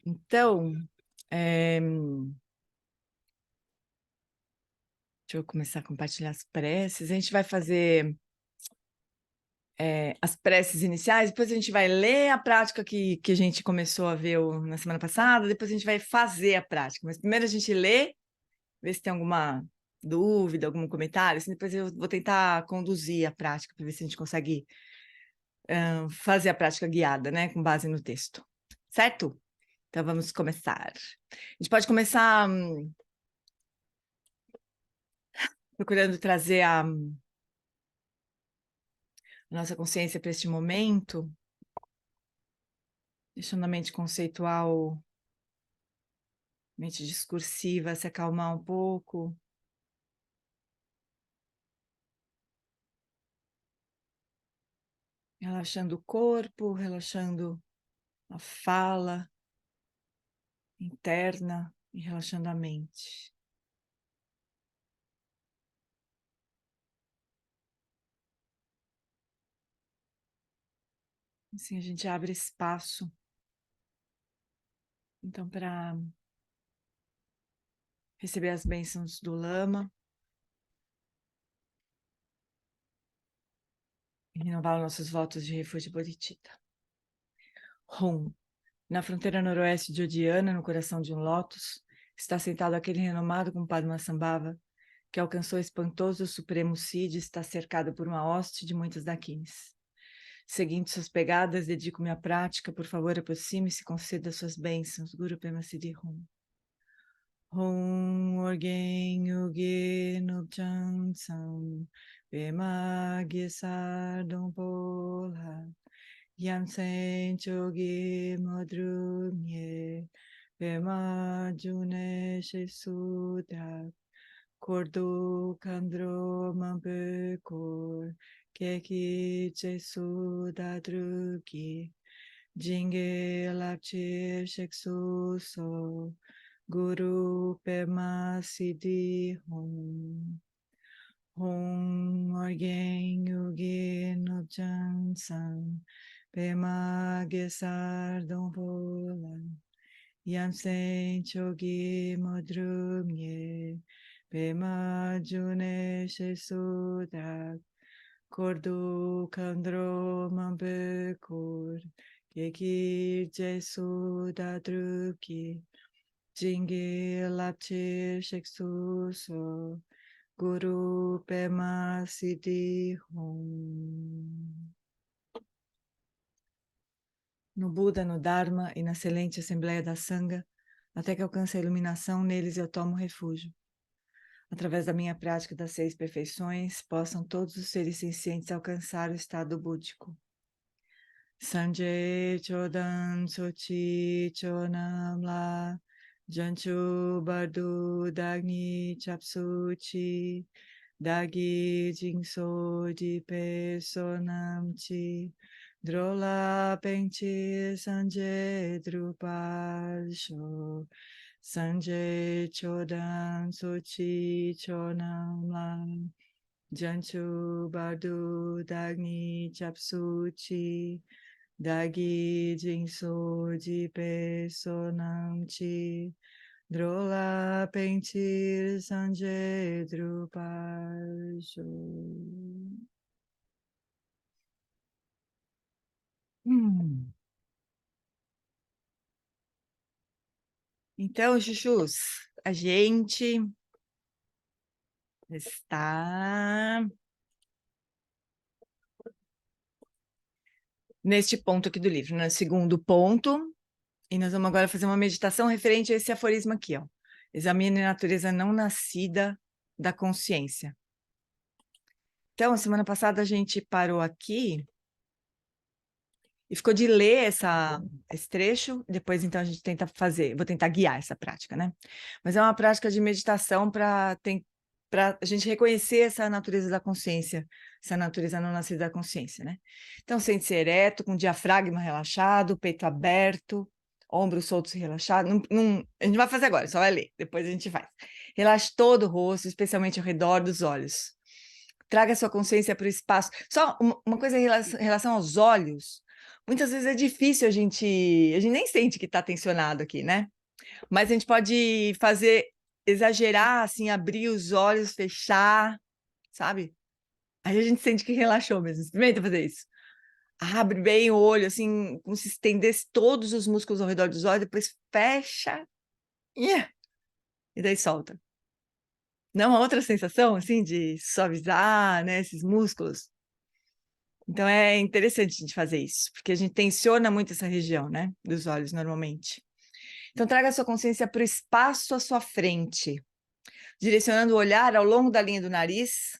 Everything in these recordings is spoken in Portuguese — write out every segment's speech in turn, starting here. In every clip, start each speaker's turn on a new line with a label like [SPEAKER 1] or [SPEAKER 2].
[SPEAKER 1] Então, deixa eu começar a compartilhar as preces. A gente vai fazer as preces iniciais, depois a gente vai ler a prática que a gente começou a ver na semana passada, depois a gente vai fazer a prática. Mas primeiro a gente lê, ver se tem alguma dúvida, algum comentário, assim, depois eu vou tentar conduzir a prática para ver se a gente consegue fazer a prática guiada, né, com base no texto. Certo? Então vamos começar. A gente pode começar procurando trazer a nossa consciência para este momento, deixando a mente conceitual, mente discursiva se acalmar um pouco. Relaxando o corpo, relaxando a fala interna e relaxando a mente. Assim a gente abre espaço, então, para receber as bênçãos do Lama e renovar nossos votos de refúgio Bodhicitta. Hum. Na fronteira noroeste de Odiana, no coração de um lótus, está sentado aquele renomado Padmasambhava que alcançou o espantoso Supremo Cid e está cercado por uma hoste de muitos daquines. Seguindo suas pegadas, dedico minha prática, por favor, aproxime-se e conceda suas bênçãos. Guru Pema Siddhi Hum. Hum Orgen Yugi Nupchan Sam Pema Gisardon Pola Yamsen Chogi Madrumye Pema June Shesudra Kordo Kandro Mambekor Keki Jesu Dadruki Jinge Lapchir Sheksu So Guru Pema Siddhi Hum. Hum Orgen Yugi Nupchan San Pema Gesar Don Volan Yamsen Chogi Madrumye Pema June Shesudak Kordu Kandro Mambekur Kekir Jesu Dadruki Jingi Lapchir Sheksu So Guru Pema Siddhi Hum. No Buda, no Dharma e na excelente Assembleia da Sangha, até que alcance a iluminação, neles eu tomo refúgio. Através da minha prática das 6 perfeições, possam todos os seres sencientes alcançar o estado búdico. Sanjay Chodan Sochi Chonam La Janchu Bardu Dagni Chapsuchi Dagi Jingso Jipe Sonam Chi Drola Pengchi Sanjay Drupal Sho Sanjay Chodan Sochi Chonam Lam Janchu Bardu Dagni Chapsuchi Dagi Jingso Jipe Sonam Chi Drola Pentir Sanjay Drupal Jo. Então, chuchus, a gente está neste ponto aqui do livro, no segundo ponto, e nós vamos agora fazer uma meditação referente a esse aforismo aqui, ó. Examine a natureza não nascida da consciência. Então, a semana passada a gente parou aqui e ficou de ler esse trecho, depois então a gente tenta fazer, vou tentar guiar essa prática, né? Mas é uma prática de meditação para a gente reconhecer essa natureza da consciência, essa natureza não nascida da consciência, né? Então, sente-se ereto, com o diafragma relaxado, peito aberto, ombros soltos e relaxados. A gente vai fazer agora, só vai ler, depois a gente faz. Relaxe todo o rosto, especialmente ao redor dos olhos. Traga sua consciência para o espaço. Só uma coisa em relação aos olhos. Muitas vezes é difícil a gente nem sente que está tensionado aqui, né? Mas a gente pode fazer, exagerar, assim, abrir os olhos, fechar, sabe? Aí a gente sente que relaxou mesmo. Experimenta fazer isso. Abre bem o olho, assim, como se estendesse todos os músculos ao redor dos olhos, depois fecha, e daí solta. Não é uma outra sensação, assim, de suavizar, né, esses músculos? Então é interessante a gente fazer isso, porque a gente tensiona muito essa região, né, dos olhos normalmente. Então traga a sua consciência para o espaço à sua frente, direcionando o olhar ao longo da linha do nariz,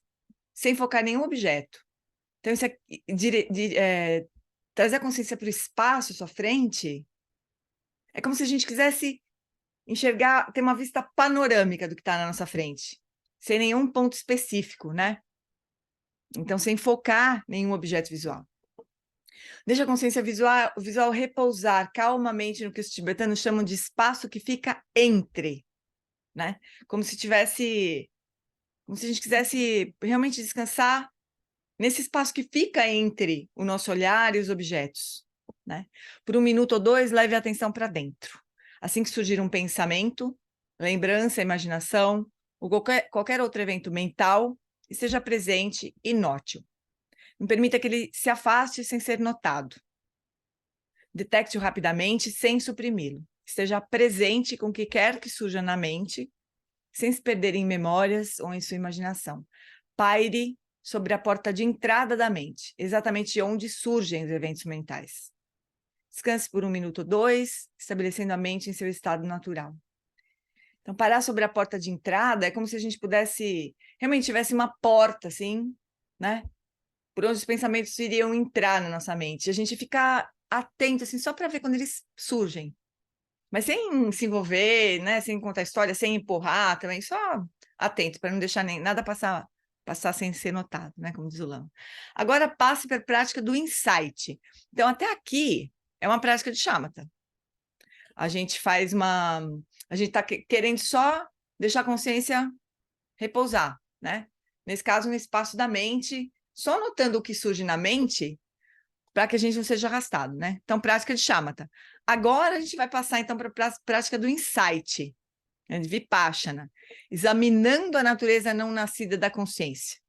[SPEAKER 1] sem focar em nenhum objeto. Então isso é, trazer a consciência para o espaço à sua frente é como se a gente quisesse enxergar, ter uma vista panorâmica do que está na nossa frente, sem nenhum ponto específico, né? Então, sem focar em nenhum objeto visual. Deixa a consciência visual repousar calmamente no que os tibetanos chamam de espaço que fica entre, né? Como se a gente quisesse realmente descansar nesse espaço que fica entre o nosso olhar e os objetos, né? Por 1 minuto ou 2, leve a atenção para dentro. Assim que surgir um pensamento, lembrança, imaginação, ou qualquer outro evento mental, esteja presente e note-o. Não permita que ele se afaste sem ser notado. Detecte-o rapidamente, sem suprimi-lo. Esteja presente com o que quer que surja na mente, sem se perder em memórias ou em sua imaginação. Paire sobre a porta de entrada da mente, exatamente onde surgem os eventos mentais. Descanse por 1 minuto ou 2, estabelecendo a mente em seu estado natural. Então, parar sobre a porta de entrada é como se a gente pudesse, realmente tivesse uma porta, assim, né? Por onde os pensamentos iriam entrar na nossa mente. E a gente ficar atento, assim, só para ver quando eles surgem. Mas sem se envolver, né? Sem contar história, sem empurrar também, só atento, para não deixar nem nada passar sem ser notado, né? Como diz o Lama. Agora passe para a prática do insight. Então, até aqui é uma prática de shamatha. A gente faz uma... A gente está querendo só deixar a consciência repousar, né? Nesse caso, no espaço da mente, só notando o que surge na mente, para que a gente não seja arrastado, né? Então, prática de shamatha. Agora a gente vai passar, então, para a prática do insight, né, de vipassana, examinando a natureza não nascida da consciência.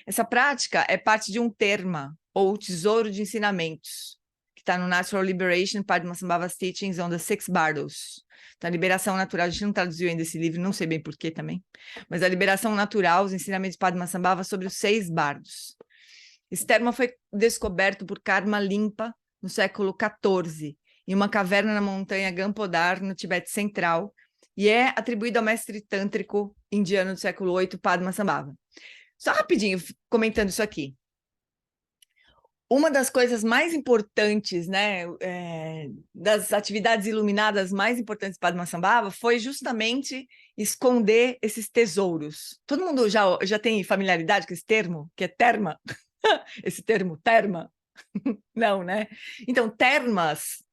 [SPEAKER 1] Essa prática é parte de um terma, ou tesouro de ensinamentos, que está no Natural Liberation Padmasambhava's Teachings on the Six Bardos. Então, a liberação natural, a gente não traduziu ainda esse livro, não sei bem porquê também, mas a liberação natural, os ensinamentos de Padmasambhava sobre os 6 bardos. Esse termo foi descoberto por Karma Limpa no século XIV, em uma caverna na montanha Gampodar, no Tibete Central, e é atribuído ao mestre tântrico indiano do século VIII, Padmasambhava. Só rapidinho, comentando isso aqui. Uma das coisas mais importantes, né, das atividades iluminadas mais importantes para Padmasambhava foi justamente esconder esses tesouros. Todo mundo já tem familiaridade com esse termo, que é terma? Esse termo, terma? Não, né? Então, termas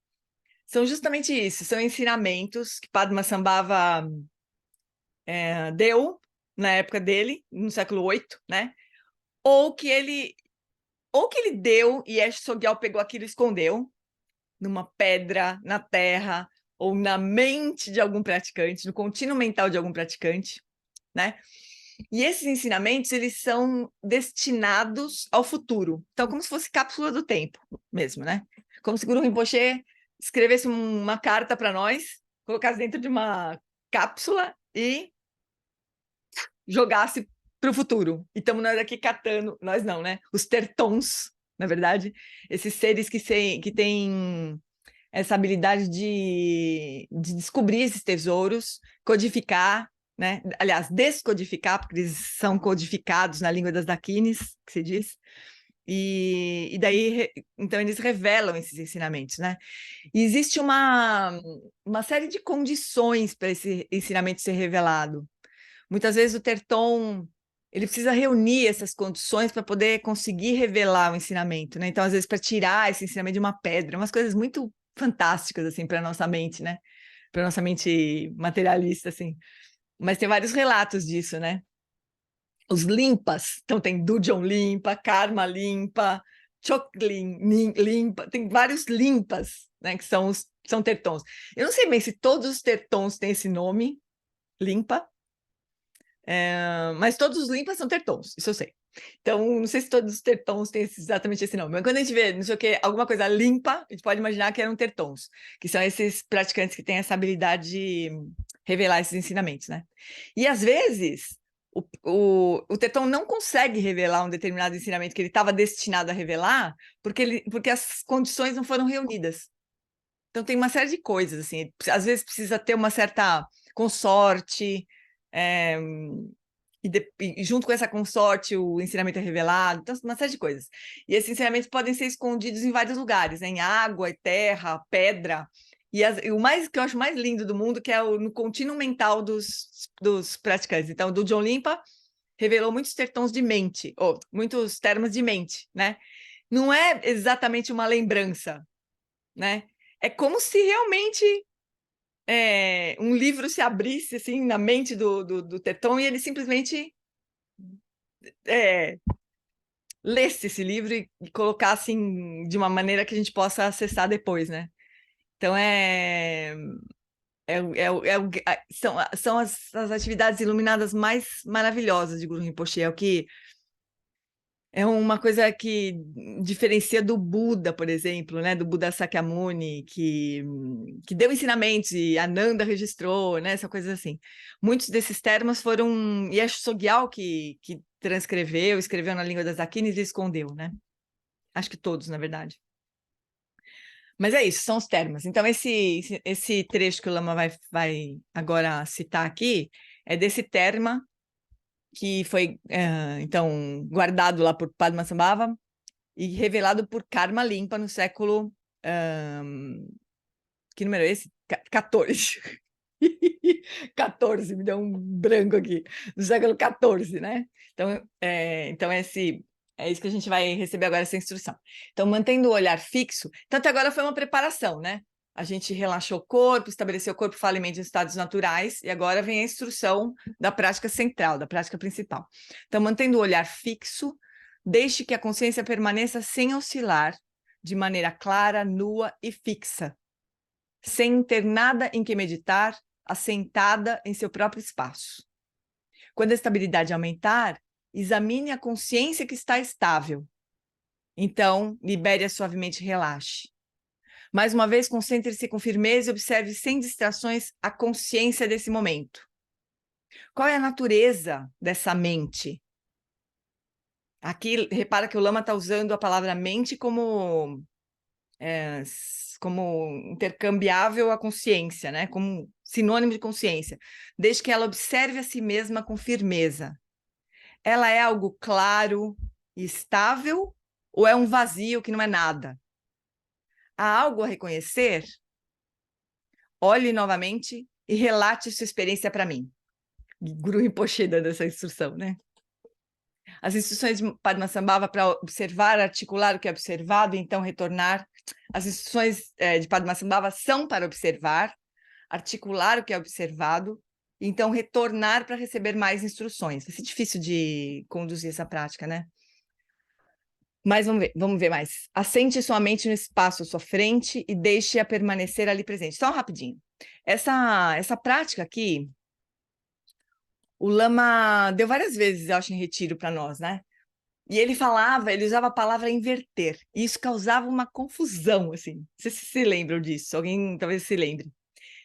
[SPEAKER 1] são justamente isso, são ensinamentos que Padmasambhava deu na época dele, no século VIII, né? Ou que ele deu e Ash Sogyal pegou aquilo e escondeu numa pedra, na terra, ou na mente de algum praticante, no contínuo mental de algum praticante, né? E esses ensinamentos, eles são destinados ao futuro. Então, como se fosse cápsula do tempo mesmo, né? Como se Guru Rinpoche escrevesse uma carta para nós, colocasse dentro de uma cápsula e jogasse para o futuro. E estamos nós aqui catando, nós não, né? Os tertons, na verdade, esses seres que têm essa habilidade de descobrir esses tesouros, codificar, né? Aliás, descodificar, porque eles são codificados na língua das Dakinis, que se diz, e daí, então, eles revelam esses ensinamentos, né? E existe uma série de condições para esse ensinamento ser revelado. Muitas vezes o Terton ele precisa reunir essas condições para poder conseguir revelar o ensinamento, né? Então, às vezes, para tirar esse ensinamento de uma pedra, umas coisas muito fantásticas, assim, para a nossa mente, né? Para a nossa mente materialista, assim. Mas tem vários relatos disso, né? Os limpas, então tem Dujon limpa, Karma limpa, Choklin, limpa, tem vários limpas, né, que são tertons. Eu não sei bem se todos os tertons têm esse nome, limpa, mas todos os limpas são tertons, isso eu sei. Então, não sei se todos os tertons têm exatamente esse nome, mas quando a gente vê, não sei o que, alguma coisa limpa, a gente pode imaginar que eram tertons, que são esses praticantes que têm essa habilidade de revelar esses ensinamentos, né? E às vezes o terton não consegue revelar um determinado ensinamento que ele estava destinado a revelar, porque as condições não foram reunidas. Então tem uma série de coisas, assim, às vezes precisa ter uma certa consorte, e junto com essa consorte o ensinamento é revelado, então uma série de coisas. E esses ensinamentos podem ser escondidos em vários lugares, né? Em água, terra, pedra, e o mais que eu acho mais lindo do mundo, que é no contínuo mental dos praticantes. Então, do John Limpa revelou muitos tertons de mente, ou muitos termos de mente, né? Não é exatamente uma lembrança, né? É como se realmente um livro se abrisse assim na mente do terton e ele simplesmente lesse esse livro e colocasse de uma maneira que a gente possa acessar depois, né? Então são as atividades iluminadas mais maravilhosas de Guru Rinpoche, é o que é uma coisa que diferencia do Buda, por exemplo, né? Do Buda Sakyamuni, que deu ensinamentos e Ananda registrou, né? Essa coisa assim. Muitos desses termos foram Yeshe Sogyal que transcreveu, escreveu na língua das Akinis e escondeu, né? Acho que todos, na verdade. Mas é isso, são os termos. Então, esse trecho que o Lama vai agora citar aqui é desse terma que foi, então, guardado lá por Padmasambhava e revelado por Karma Limpa no século... que número é esse? 14. 14, me deu um branco aqui. No século 14, né? Então é isso que a gente vai receber agora, essa instrução. Então, mantendo o olhar fixo, tanto agora foi uma preparação, né? A gente relaxou o corpo, estabeleceu o corpo falemente em estados naturais, e agora vem a instrução da prática central, da prática principal. Então, mantendo o olhar fixo, deixe que a consciência permaneça sem oscilar, de maneira clara, nua e fixa, sem ter nada em que meditar, assentada em seu próprio espaço. Quando a estabilidade aumentar, examine a consciência que está estável. Então, libere-a suavemente e relaxe. Mais uma vez, concentre-se com firmeza e observe sem distrações a consciência desse momento. Qual é a natureza dessa mente? Aqui, repara que o Lama está usando a palavra mente como intercambiável à consciência, né? Como sinônimo de consciência, desde que ela observe a si mesma com firmeza. Ela é algo claro e estável ou é um vazio que não é nada? Há algo a reconhecer? Olhe novamente e relate sua experiência para mim. Guru Rinpoche dando essa instrução, né? As instruções de Padmasambhava para observar, articular o que é observado e então retornar. As instruções de Padmasambhava são para observar, articular o que é observado, e então retornar para receber mais instruções. Vai ser difícil de conduzir essa prática, né? Mas vamos ver mais. Assente sua mente no espaço à sua frente e deixe-a permanecer ali presente. Só rapidinho. Essa prática aqui, o Lama deu várias vezes, eu acho, em retiro para nós, né? E ele usava a palavra inverter. E isso causava uma confusão, assim. Não sei se se lembram disso, alguém talvez se lembre.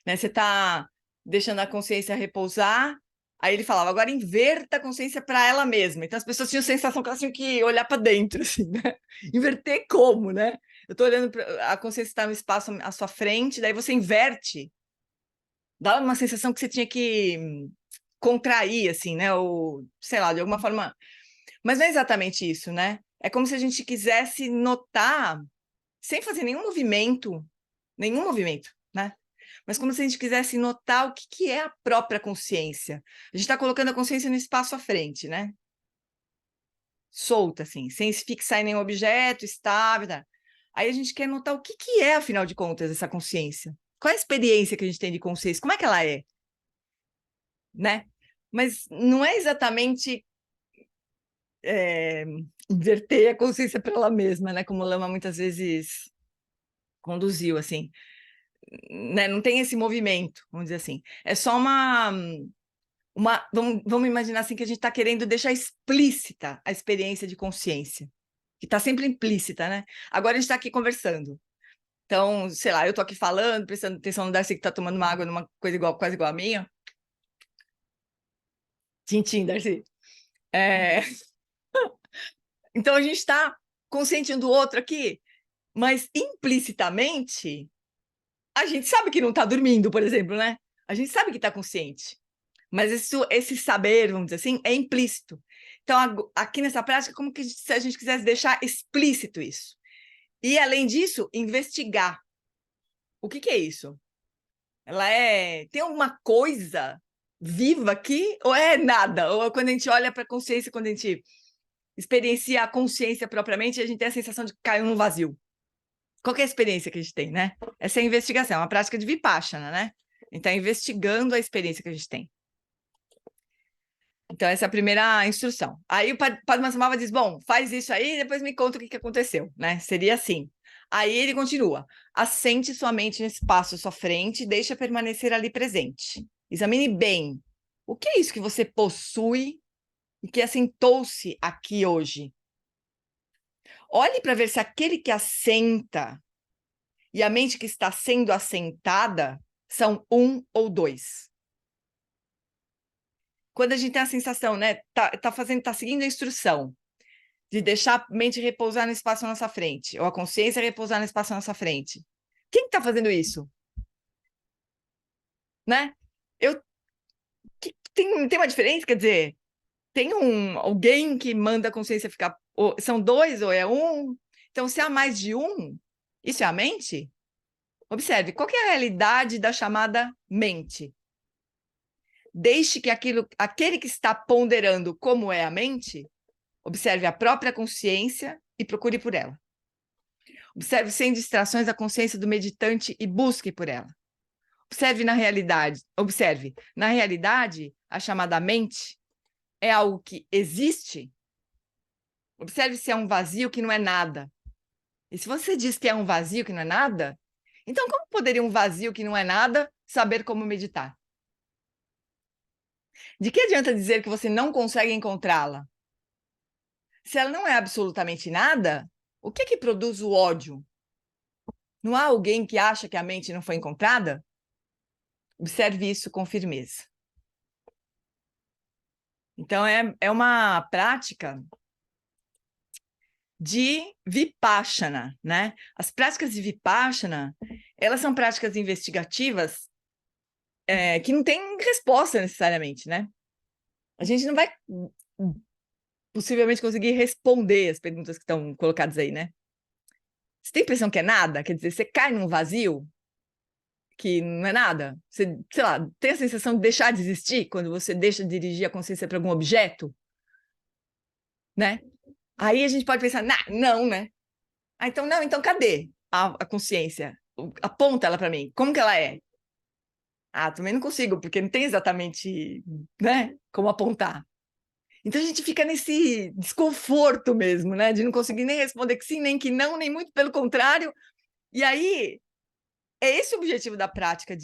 [SPEAKER 1] Né? Você está deixando a consciência repousar, aí ele falava, agora inverta a consciência para ela mesma. Então as pessoas tinham a sensação que elas tinham que olhar para dentro, assim, né? Inverter como, né? Eu estou olhando, a consciência está no espaço à sua frente, daí você inverte. Dá uma sensação que você tinha que contrair, assim, né? Ou, sei lá, de alguma forma... Mas não é exatamente isso, né? É como se a gente quisesse notar, sem fazer nenhum movimento, né? Mas como se a gente quisesse notar o que é a própria consciência. A gente está colocando a consciência no espaço à frente, né? Solta, assim, sem se fixar em nenhum objeto, estável. Tá? Aí a gente quer notar o que é, afinal de contas, essa consciência. Qual é a experiência que a gente tem de consciência? Como é que ela é? Né? Mas não é exatamente inverter a consciência para ela mesma, né? Como Lama muitas vezes conduziu, assim, né? Não tem esse movimento, vamos dizer assim. É só vamos imaginar assim que a gente está querendo deixar explícita a experiência de consciência, que está sempre implícita, né? Agora a gente está aqui conversando. Então, sei lá, eu estou aqui falando, prestando atenção no Darcy que está tomando uma água numa coisa igual, quase igual a minha. Tintim, Darcy. Então a gente está consciente um do outro aqui, mas implicitamente a gente sabe que não está dormindo, por exemplo, né? A gente sabe que está consciente. Mas esse saber, vamos dizer assim, é implícito. Então, aqui nessa prática, como que se a gente quisesse deixar explícito isso? E, além disso, investigar. O que é isso? Tem alguma coisa viva aqui? Ou é nada? Ou quando a gente olha para a consciência, quando a gente experiencia a consciência propriamente, a gente tem a sensação de que caiu num vazio. Qual que é a experiência que a gente tem, né? Essa é a investigação, é uma prática de Vipassana, né? A gente está investigando a experiência que a gente tem. Então, essa é a primeira instrução. Aí o Padmasambhava diz, bom, faz isso aí e depois me conta o que aconteceu, né? Seria assim. Aí ele continua, assente sua mente nesse espaço à sua frente e deixa permanecer ali presente. Examine bem, o que é isso que você possui e que assentou-se aqui hoje? Olhe para ver se aquele que assenta e a mente que está sendo assentada são um ou dois. Quando a gente tem a sensação, né, tá seguindo a instrução de deixar a mente repousar no espaço à nossa frente, ou a consciência repousar no espaço à nossa frente. Quem está fazendo isso? Né? Tem uma diferença, quer dizer, tem alguém que manda a consciência ficar. São dois ou é um? Então, se há mais de um, isso é a mente? Observe, qual que é a realidade da chamada mente? Deixe que aquele que está ponderando como é a mente, observe a própria consciência e procure por ela. Observe sem distrações a consciência do meditante e busque por ela. Observe, na realidade, a chamada mente é algo que existe. Observe se é um vazio que não é nada. E se você diz que é um vazio que não é nada, então como poderia um vazio que não é nada saber como meditar? De que adianta dizer que você não consegue encontrá-la? Se ela não é absolutamente nada, o que produz o ódio? Não há alguém que acha que a mente não foi encontrada? Observe isso com firmeza. Então, é uma prática de Vipassana, né? As práticas de Vipassana, elas são práticas investigativas que não têm resposta necessariamente, né? A gente não vai possivelmente conseguir responder as perguntas que estão colocadas aí, né? Você tem a impressão que é nada? Quer dizer, você cai num vazio que não é nada? Você, sei lá, tem a sensação de deixar de existir quando você deixa de dirigir a consciência para algum objeto, né? Aí a gente pode pensar, não, né? Então, não, então cadê a consciência? Aponta ela para mim. Como que ela é? Também não consigo, porque não tem exatamente, né, como apontar. Então a gente fica nesse desconforto mesmo, né, de não conseguir nem responder que sim, nem que não, nem muito pelo contrário. E aí é esse o objetivo da prática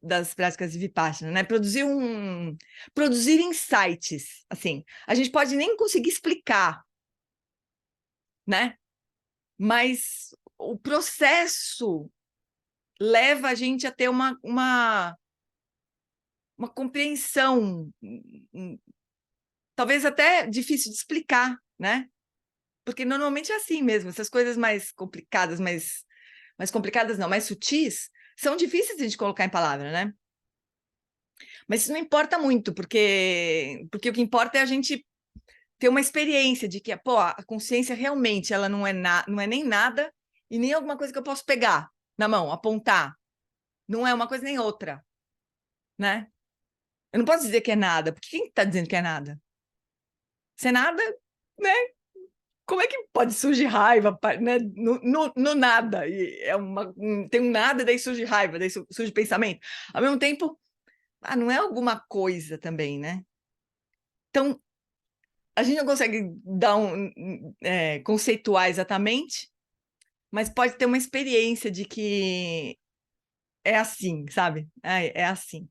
[SPEAKER 1] das práticas de Vipassana, né? Produzir insights, assim. A gente pode nem conseguir explicar, né? Mas o processo leva a gente a ter uma compreensão, talvez até difícil de explicar, né? Porque normalmente é assim mesmo, essas coisas mais complicadas, mais complicadas não, mais sutis, são difíceis de a gente colocar em palavra, né? Mas isso não importa muito, porque o que importa é a gente ter uma experiência de que, pô, a consciência realmente ela não é nem nada e nem alguma coisa que eu posso pegar na mão, apontar. Não é uma coisa nem outra, né? Eu não posso dizer que é nada, porque quem está dizendo que é nada? Se é nada, né? Como é que pode surgir raiva, né? No nada? Tem um nada, daí surge raiva, daí surge pensamento. Ao mesmo tempo, não é alguma coisa também, né? Então, a gente não consegue dar conceituar exatamente, mas pode ter uma experiência de que é assim, sabe? É assim.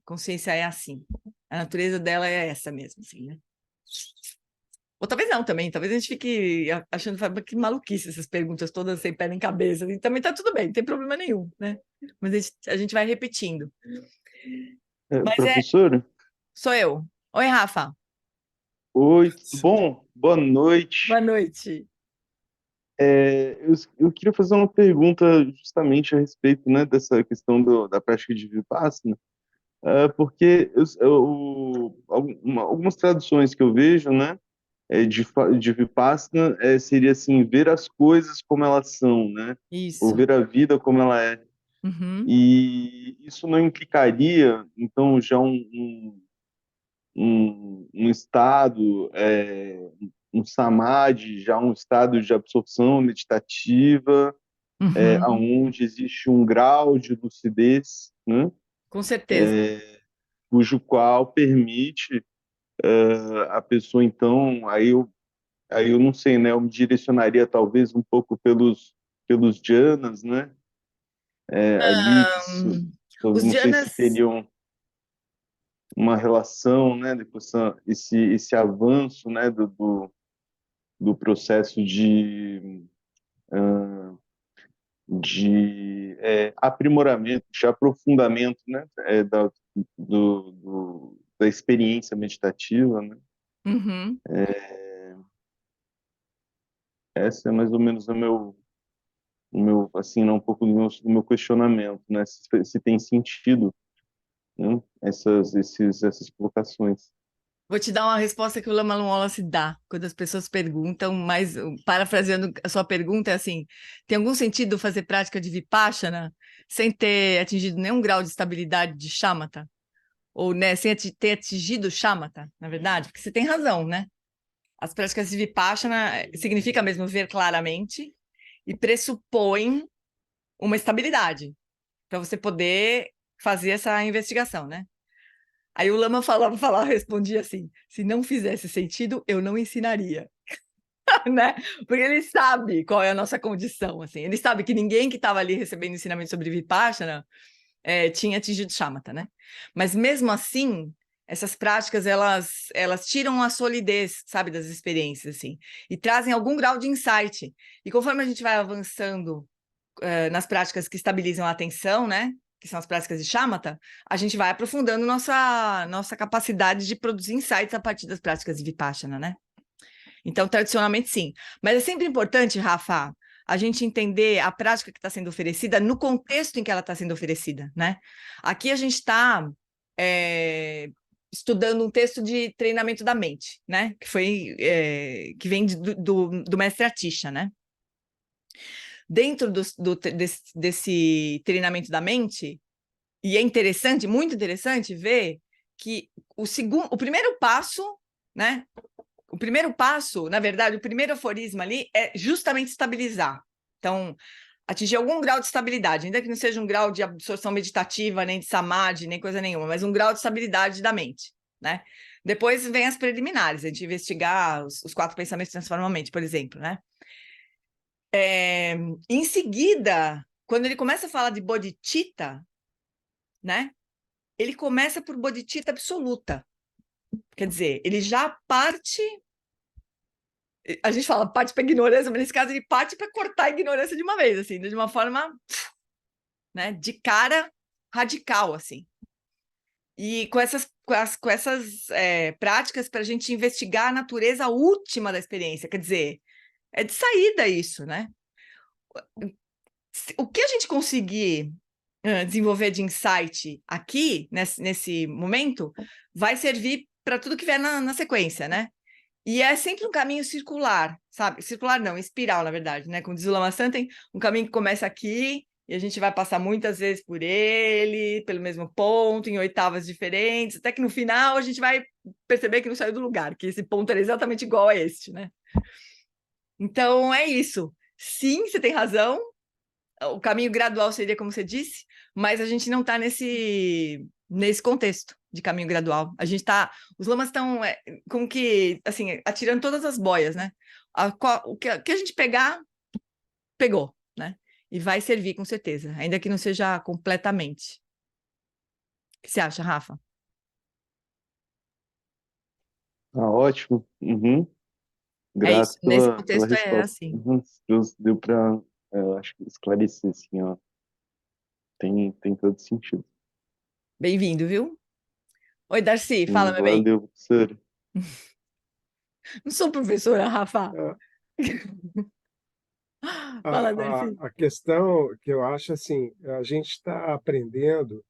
[SPEAKER 1] Consciência é assim. A natureza dela é essa mesmo, assim, né? Ou talvez não também, talvez a gente fique achando que maluquice essas perguntas todas sem pé nem cabeça. E também tá tudo bem, não tem problema nenhum, né? Mas a gente vai repetindo. Mas
[SPEAKER 2] Professora?
[SPEAKER 1] sou eu. Oi, Rafa.
[SPEAKER 2] Oi, tudo bom? Boa
[SPEAKER 1] Boa
[SPEAKER 2] noite.
[SPEAKER 1] noite.
[SPEAKER 2] Eu queria fazer uma pergunta justamente a respeito, né, dessa questão da prática de Vipassana, porque algumas traduções que eu vejo, né, de Vipassana seria assim, ver as coisas como elas são, né, ou
[SPEAKER 1] Isso.
[SPEAKER 2] ver a vida como ela é.
[SPEAKER 1] Uhum,
[SPEAKER 2] E isso não implicaria, então, já um estado, um samadhi, já um estado de absorção meditativa,
[SPEAKER 1] uhum,
[SPEAKER 2] onde existe um grau de lucidez, né,
[SPEAKER 1] com certeza.
[SPEAKER 2] cujo qual permite a pessoa, então, aí eu não sei, né, eu me direcionaria talvez um pouco pelos jhanas, né, ali
[SPEAKER 1] Hum,
[SPEAKER 2] eu
[SPEAKER 1] os
[SPEAKER 2] não sei se
[SPEAKER 1] Dianas.
[SPEAKER 2] teriam uma relação, né, depois esse avanço, né, do processo de aprimoramento, de aprofundamento, né, da experiência meditativa, né?
[SPEAKER 1] Uhum.
[SPEAKER 2] Essa é mais ou menos o meu assim, né, um pouco do meu questionamento, né, se tem sentido, né, essas colocações.
[SPEAKER 1] Vou te dar uma resposta que o Lama Wallace dá quando as pessoas perguntam, mas parafraseando a sua pergunta, é assim: tem algum sentido fazer prática de Vipassana sem ter atingido nenhum grau de estabilidade de shamatha? Ou, né, sem ter atingido shamatha, na verdade? Porque você tem razão, né? As práticas de Vipassana significa mesmo ver claramente e pressupõem uma estabilidade para você poder fazer essa investigação, né? Aí o Lama respondia assim: se não fizesse sentido, eu não ensinaria, né? Porque ele sabe qual é a nossa condição, assim. Ele sabe que ninguém que estava ali recebendo ensinamento sobre Vipassana tinha atingido Shamatha, né? Mas mesmo assim, essas práticas elas tiram a solidez, sabe, das experiências, assim, e trazem algum grau de insight. E conforme a gente vai avançando nas práticas que estabilizam a atenção, né? Que são as práticas de shamatha, a gente vai aprofundando nossa capacidade de produzir insights a partir das práticas de vipassana, né? Então, tradicionalmente, sim. Mas é sempre importante, Rafa, a gente entender a prática que está sendo oferecida no contexto em que ela está sendo oferecida, né? Aqui a gente está estudando um texto de treinamento da mente, né? Que vem do mestre Atisha, né? Dentro desse treinamento da mente, e é interessante, muito interessante ver que o primeiro passo, né? O primeiro passo, na verdade, o primeiro aforisma ali é justamente estabilizar. Então, atingir algum grau de estabilidade, ainda que não seja um grau de absorção meditativa, nem de samadhi, nem coisa nenhuma, mas um grau de estabilidade da mente, né? Depois vem as preliminares, a gente investigar os 4 pensamentos que transformam a mente, por exemplo, né? Em seguida, quando ele começa a falar de bodhicitta, né? Ele começa por bodhicitta absoluta. Quer dizer, ele já parte. A gente fala parte para ignorância, mas nesse caso ele parte para cortar a ignorância de uma vez, assim, de uma forma, né, de cara radical, assim. E com essas práticas para a gente investigar a natureza última da experiência, quer dizer, é de saída isso, né? O que a gente conseguir desenvolver de insight aqui, nesse momento, vai servir para tudo que vier na sequência, né? E é sempre um caminho circular, sabe? Circular não, espiral, na verdade, né? Como diz o Lama Santen, um caminho que começa aqui e a gente vai passar muitas vezes por ele, pelo mesmo ponto, em oitavas diferentes, até que no final a gente vai perceber que não saiu do lugar, que esse ponto era exatamente igual a este, né? Então é isso. Sim, você tem razão. O caminho gradual seria como você disse, mas a gente não está nesse contexto de caminho gradual. A gente tá, os lamas estão como que, assim, atirando todas as boias, né? O que a gente pegar, pegou, né? E vai servir com certeza, ainda que não seja completamente. O que você acha, Rafa?
[SPEAKER 2] Ótimo. Uhum.
[SPEAKER 1] É isso,
[SPEAKER 2] Grato
[SPEAKER 1] nesse
[SPEAKER 2] pela
[SPEAKER 1] contexto é
[SPEAKER 2] resposta.
[SPEAKER 1] assim.
[SPEAKER 2] Uhum. Deu para, acho que esclarecer, assim, ó. Tem todo sentido.
[SPEAKER 1] Bem-vindo, viu? Oi, Darcy, fala, meu bem.
[SPEAKER 2] Valeu, professor.
[SPEAKER 1] Não sou professora, Rafa.
[SPEAKER 3] É,
[SPEAKER 1] Fala, Darcy.
[SPEAKER 3] a questão que eu acho assim, a gente está aprendendo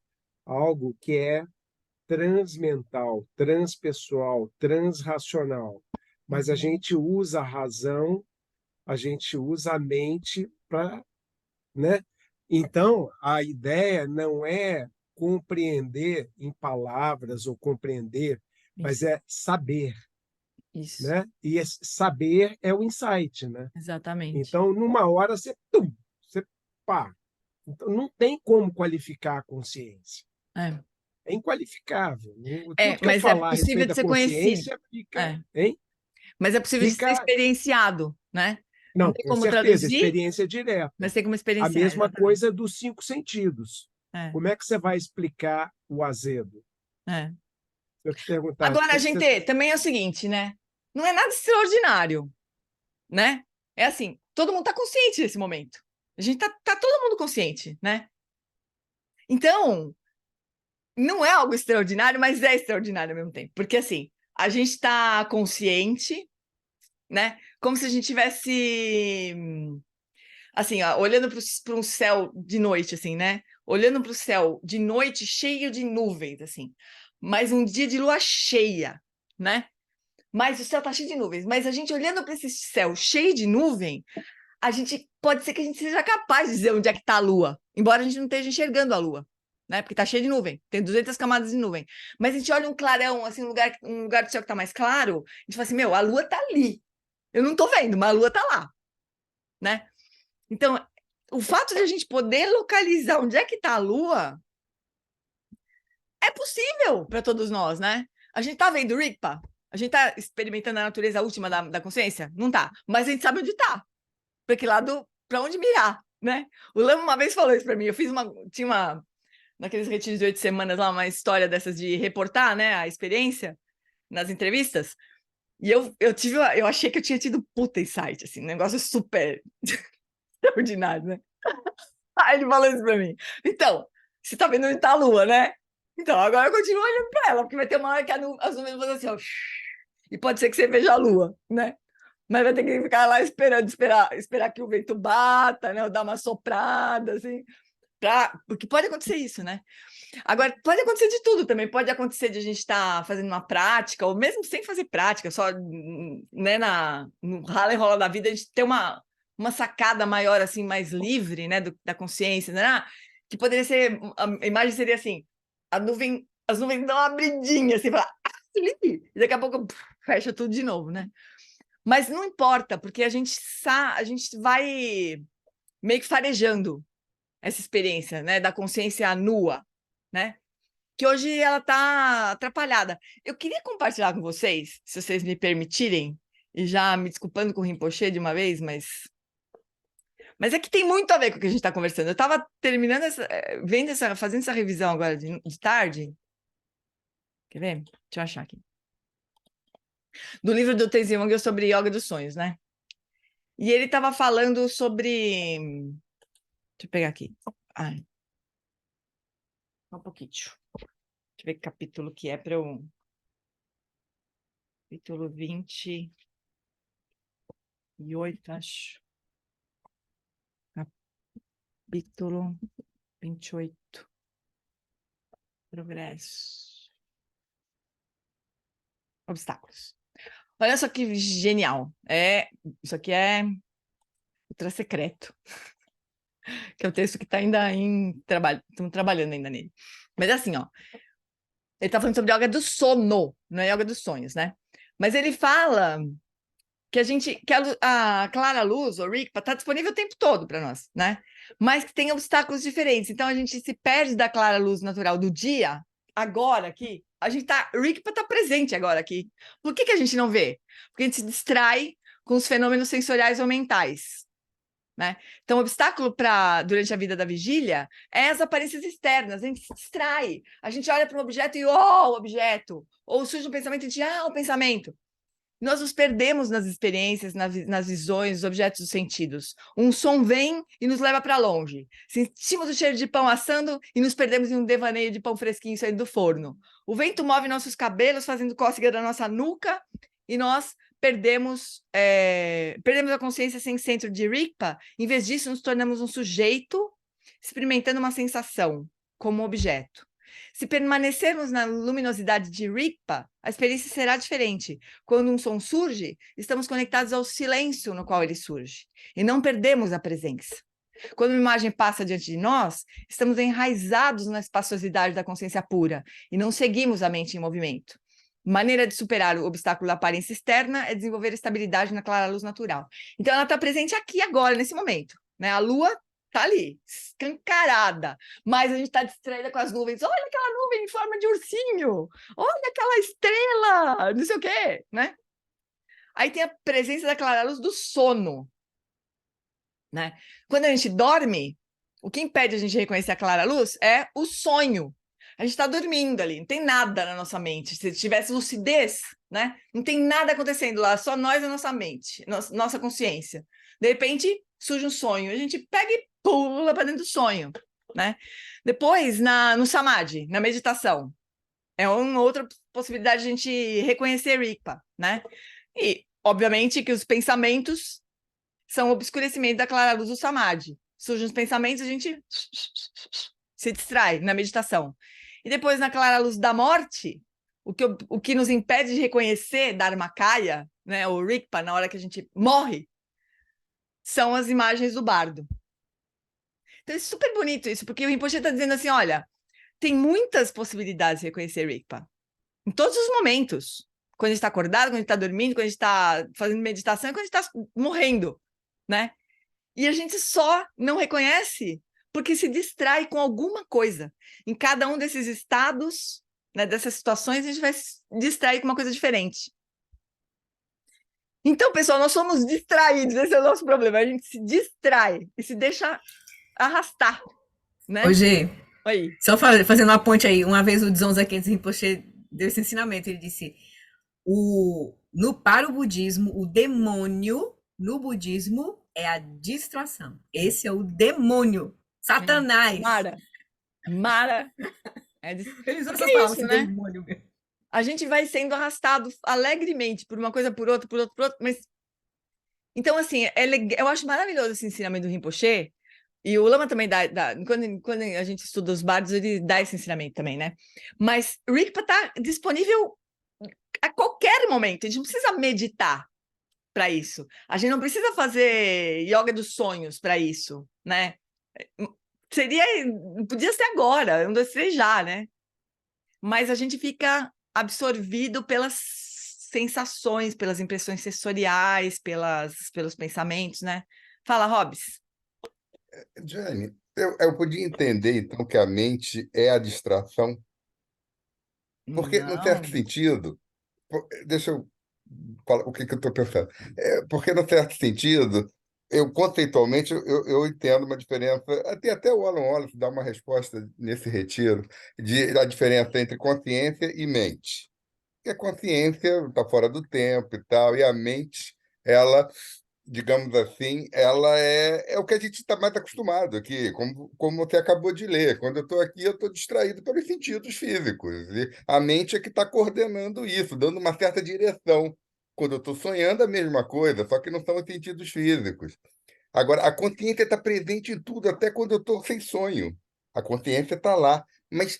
[SPEAKER 3] algo que é transmental, transpessoal, transracional, mas a gente usa a razão, a gente usa a mente para, né? Então, a ideia não é compreender em palavras ou compreender, mas
[SPEAKER 1] Isso,
[SPEAKER 3] é saber,
[SPEAKER 1] isso,
[SPEAKER 3] né? E saber é o insight, né?
[SPEAKER 1] exatamente.
[SPEAKER 3] Então, numa hora, você pá. Então, não tem como qualificar a consciência.
[SPEAKER 1] É.
[SPEAKER 3] É inqualificável. Tudo que eu
[SPEAKER 1] Mas é
[SPEAKER 3] falar a
[SPEAKER 1] possível
[SPEAKER 3] respeito
[SPEAKER 1] de
[SPEAKER 3] da
[SPEAKER 1] ser conhecido.
[SPEAKER 3] consciência fica,
[SPEAKER 1] É.
[SPEAKER 3] hein?
[SPEAKER 1] Mas é possível de ser
[SPEAKER 3] Fica,
[SPEAKER 1] experienciado, né? Não
[SPEAKER 3] não,
[SPEAKER 1] tem
[SPEAKER 3] com
[SPEAKER 1] como
[SPEAKER 3] certeza,
[SPEAKER 1] traduzir,
[SPEAKER 3] experiência
[SPEAKER 1] mas
[SPEAKER 3] direta.
[SPEAKER 1] tem como
[SPEAKER 3] A
[SPEAKER 1] experienciar,
[SPEAKER 3] mesma
[SPEAKER 1] exatamente.
[SPEAKER 3] coisa dos cinco sentidos.
[SPEAKER 1] É,
[SPEAKER 3] Como é que você vai explicar o azedo?
[SPEAKER 1] é.
[SPEAKER 3] Se eu te perguntar,
[SPEAKER 1] Agora, gente, também é o seguinte, né? Não é nada extraordinário, né? É assim, todo mundo está consciente nesse momento. A gente tá todo mundo consciente, né? Então, não é algo extraordinário, mas é extraordinário ao mesmo tempo. Porque, assim, a gente está consciente, né? Como se a gente tivesse, assim, ó, olhando para um céu de noite, assim, né? Olhando para o céu de noite cheio de nuvens, assim. Mas um dia de lua cheia, né? Mas o céu tá cheio de nuvens. Mas a gente olhando para esse céu cheio de nuvem, a gente pode ser que a gente seja capaz de dizer onde é que está a Lua, embora a gente não esteja enxergando a Lua, né? Porque está cheio de nuvem, tem 200 camadas de nuvem. Mas a gente olha um clarão, assim, um lugar do céu que está mais claro, a gente fala assim, meu, a Lua está ali. Eu não estou vendo, mas a Lua está lá, né? Então, o fato de a gente poder localizar onde é que está a Lua é possível para todos nós, né? A gente está vendo o Rigpa? A gente está experimentando a natureza última da consciência? Não está. Mas a gente sabe onde está. Para que lado, para onde mirar, né? O Lama uma vez falou isso para mim. Eu tinha naqueles retiros de 8 semanas lá, uma história dessas de reportar, né, a experiência nas entrevistas. E eu achei que eu tinha tido puta insight, assim, um negócio super extraordinário, né? Aí ele falou isso para mim. Então, você tá vendo onde tá a lua, né? Então, agora eu continuo olhando para ela, porque vai ter uma hora que as nuvens vão fazer assim, ó, e pode ser que você veja a lua, né? Mas vai ter que ficar lá esperar que o vento bata, né? Ou dar uma soprada, assim. Porque pode acontecer isso, né? Agora, pode acontecer de tudo também. Pode acontecer de a gente estar fazendo uma prática, ou mesmo sem fazer prática, só né, no rala e rola da vida, a gente ter uma sacada maior, assim, mais livre, né, da consciência, né? Que poderia ser, a imagem seria assim, as nuvens dão uma abridinha, assim, fala, e daqui a pouco fecha tudo de novo, né? Mas não importa, porque a gente vai meio que farejando essa experiência, né, da consciência nua, né? Que hoje ela está atrapalhada. Eu queria compartilhar com vocês, se vocês me permitirem, e já me desculpando com o Rinpoche de uma vez, mas é que tem muito a ver com o que a gente está conversando. Eu estava terminando fazendo essa revisão agora de tarde. Quer ver? Deixa eu achar aqui. Do livro do Tenzin Wangyal sobre yoga dos sonhos, né? E ele estava falando sobre. Deixa eu pegar aqui. Ai. Um pouquinho. Deixa eu ver que capítulo que é para eu. Capítulo 28, acho. Capítulo 28. Progresso. Obstáculos. Olha só que genial. Isso aqui é ultra secreto. Que é o texto que está ainda em trabalho. Estamos trabalhando ainda nele. Mas é assim, ó. Ele está falando sobre yoga do sono, não é yoga dos sonhos, né? Mas ele fala que a clara luz, o Rigpa, está disponível o tempo todo para nós, né? Mas que tem obstáculos diferentes. Então a gente se perde da clara luz natural do dia, agora aqui, Rigpa está presente agora aqui. Por que a gente não vê? Porque a gente se distrai com os fenômenos sensoriais ou mentais. Né? Então, o obstáculo durante a vida da vigília é as aparências externas, a gente se distrai, a gente olha para um objeto e, o objeto, ou surge um pensamento e a gente, o pensamento. Nós nos perdemos nas experiências, nas visões, nos objetos dos sentidos. Um som vem e nos leva para longe. Sentimos o cheiro de pão assando e nos perdemos em um devaneio de pão fresquinho saindo do forno. O vento move nossos cabelos, fazendo cócega da nossa nuca, e nós perdemos a consciência sem centro de Rigpa. Em vez disso, nos tornamos um sujeito experimentando uma sensação como objeto. Se permanecermos na luminosidade de Rigpa, a experiência será diferente. Quando um som surge, estamos conectados ao silêncio no qual ele surge, e não perdemos a presença. Quando uma imagem passa diante de nós, estamos enraizados na espaciosidade da consciência pura, e não seguimos a mente em movimento. Maneira de superar o obstáculo da aparência externa é desenvolver estabilidade na clara luz natural. Então, ela está presente aqui agora, nesse momento. Né? A Lua está ali, escancarada, mas a gente está distraída com as nuvens. Olha aquela nuvem em forma de ursinho, olha aquela estrela, não sei o quê, né? Aí tem a presença da clara luz do sono, né? Quando a gente dorme, o que impede a gente de reconhecer a clara luz é o sonho. A gente está dormindo ali, não tem nada na nossa mente. Se tivesse lucidez, né? Não tem nada acontecendo lá, só nós e a nossa mente, nossa consciência. De repente, surge um sonho, a gente pega e pula para dentro do sonho, né? Depois, no Samadhi, na meditação, é uma outra possibilidade de a gente reconhecer Rigpa, né? E, obviamente, que os pensamentos são o obscurecimento da clara luz do Samadhi. Surgem os pensamentos, a gente se distrai na meditação. E depois, na clara luz da morte, o que nos impede de reconhecer Dharmakaya, né, ou Rigpa, na hora que a gente morre, são as imagens do bardo. Então é super bonito isso, porque o Rinpoche está dizendo assim, olha, tem muitas possibilidades de reconhecer Rigpa, em todos os momentos. Quando a gente está acordado, quando a gente está dormindo, quando a gente está fazendo meditação, quando a gente está morrendo, né? E a gente só não reconhece porque se distrai com alguma coisa. Em cada um desses estados, né, dessas situações, a gente vai se distrair com uma coisa diferente. Então, pessoal, nós somos distraídos, esse é o nosso problema. A gente se distrai e se deixa arrastar, né?
[SPEAKER 4] Ô, Gê,
[SPEAKER 1] Oi.
[SPEAKER 4] só fazendo uma ponte aí, uma vez o Dzongzha Khyentse Rinpoche deu esse ensinamento, ele disse, para o budismo, o demônio no budismo é a distração. Esse é o demônio, Satanás.
[SPEAKER 1] Mara.
[SPEAKER 4] Eles usam essa palavra,
[SPEAKER 1] isso, né?
[SPEAKER 4] demônio mesmo.
[SPEAKER 1] A gente vai sendo arrastado alegremente por uma coisa, por outra, mas... Então, assim, eu acho maravilhoso esse ensinamento do Rinpoche, e o Lama também quando a gente estuda os bardos, ele dá esse ensinamento também, né? Mas Rigpa está disponível a qualquer momento, a gente não precisa meditar para isso, a gente não precisa fazer yoga dos sonhos para isso, né? Podia ser agora, 1, 2, 3 já, né? Mas a gente fica absorvido pelas sensações, pelas impressões sensoriais, pelos pensamentos, né? Fala, Hobbes.
[SPEAKER 5] Jane, eu podia entender, então, que a mente é a distração, porque, no certo
[SPEAKER 1] Não.
[SPEAKER 5] sentido, deixa eu falar o que eu estou pensando. Porque, no certo sentido, conceitualmente, eu entendo uma diferença, até o Alan Wallace dá uma resposta nesse retiro, da diferença entre consciência e mente. Porque a consciência está fora do tempo e tal, e a mente, ela, digamos assim, ela é o que a gente está mais acostumado aqui, como você acabou de ler. Quando eu estou aqui, eu estou distraído pelos sentidos físicos. E a mente é que está coordenando isso, dando uma certa direção. Quando eu estou sonhando, a mesma coisa, só que não são os sentidos físicos. Agora, a consciência está presente em tudo, até quando eu estou sem sonho. A consciência está lá. Mas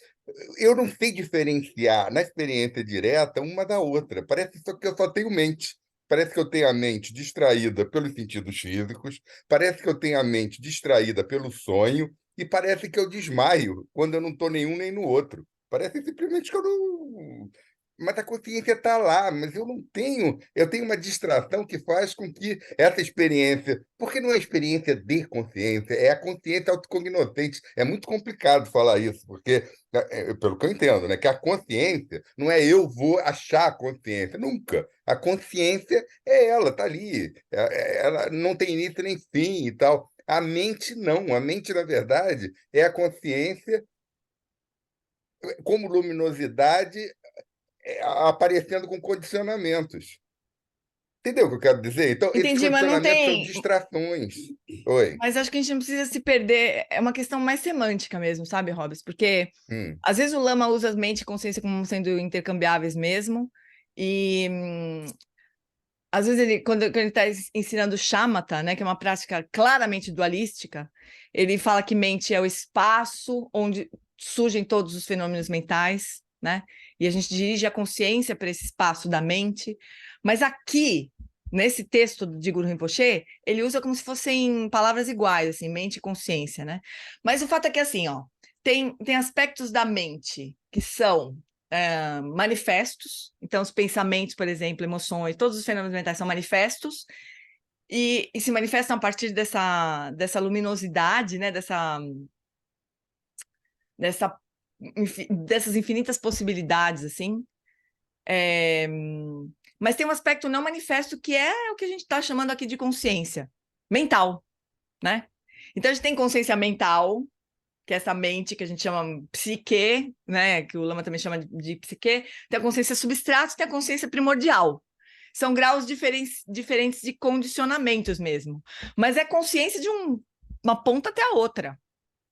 [SPEAKER 5] eu não sei diferenciar, na experiência direta, uma da outra. Parece só que eu só tenho mente. Parece que eu tenho a mente distraída pelos sentidos físicos, parece que eu tenho a mente distraída pelo sonho, e parece que eu desmaio quando eu não estou nenhum nem no outro. Parece simplesmente que eu não. Mas a consciência está lá, mas eu tenho uma distração que faz com que essa experiência, porque não é experiência de consciência, é a consciência autocognoscente. É muito complicado falar isso, porque, pelo que eu entendo, né, que a consciência não é eu vou achar a consciência, nunca. A consciência é ela, está ali, ela não tem início nem fim e tal. A mente não, a mente, na verdade, é a consciência como luminosidade aparecendo com condicionamentos. Entendeu o que eu quero dizer? Então, esses
[SPEAKER 1] Entendi, mas não
[SPEAKER 5] condicionamentos são
[SPEAKER 1] tem.
[SPEAKER 5] distrações. Oi.
[SPEAKER 1] Mas acho que a gente não precisa se perder. É uma questão mais semântica mesmo, sabe, Hobbes? Porque às vezes o Lama usa a mente e consciência como sendo intercambiáveis mesmo. E às vezes ele, quando ele está ensinando shamatha, né, que é uma prática claramente dualística, ele fala que mente é o espaço onde surgem todos os fenômenos mentais, né? E a gente dirige a consciência para esse espaço da mente. Mas aqui, nesse texto de Guru Rinpoche, ele usa como se fossem palavras iguais, assim, mente e consciência, né? Mas o fato é que, assim, ó, tem aspectos da mente que são manifestos, então os pensamentos, por exemplo, emoções, todos os fenômenos mentais são manifestos e se manifestam a partir dessa luminosidade, né, dessas infinitas possibilidades, assim. Mas tem um aspecto não manifesto que é o que a gente está chamando aqui de consciência mental, né? Então a gente tem consciência mental, que é essa mente que a gente chama psique, né? Que o Lama também chama de psique. Tem a consciência substrato, tem a consciência primordial. São graus diferentes de condicionamentos mesmo. Mas é consciência de uma ponta até a outra,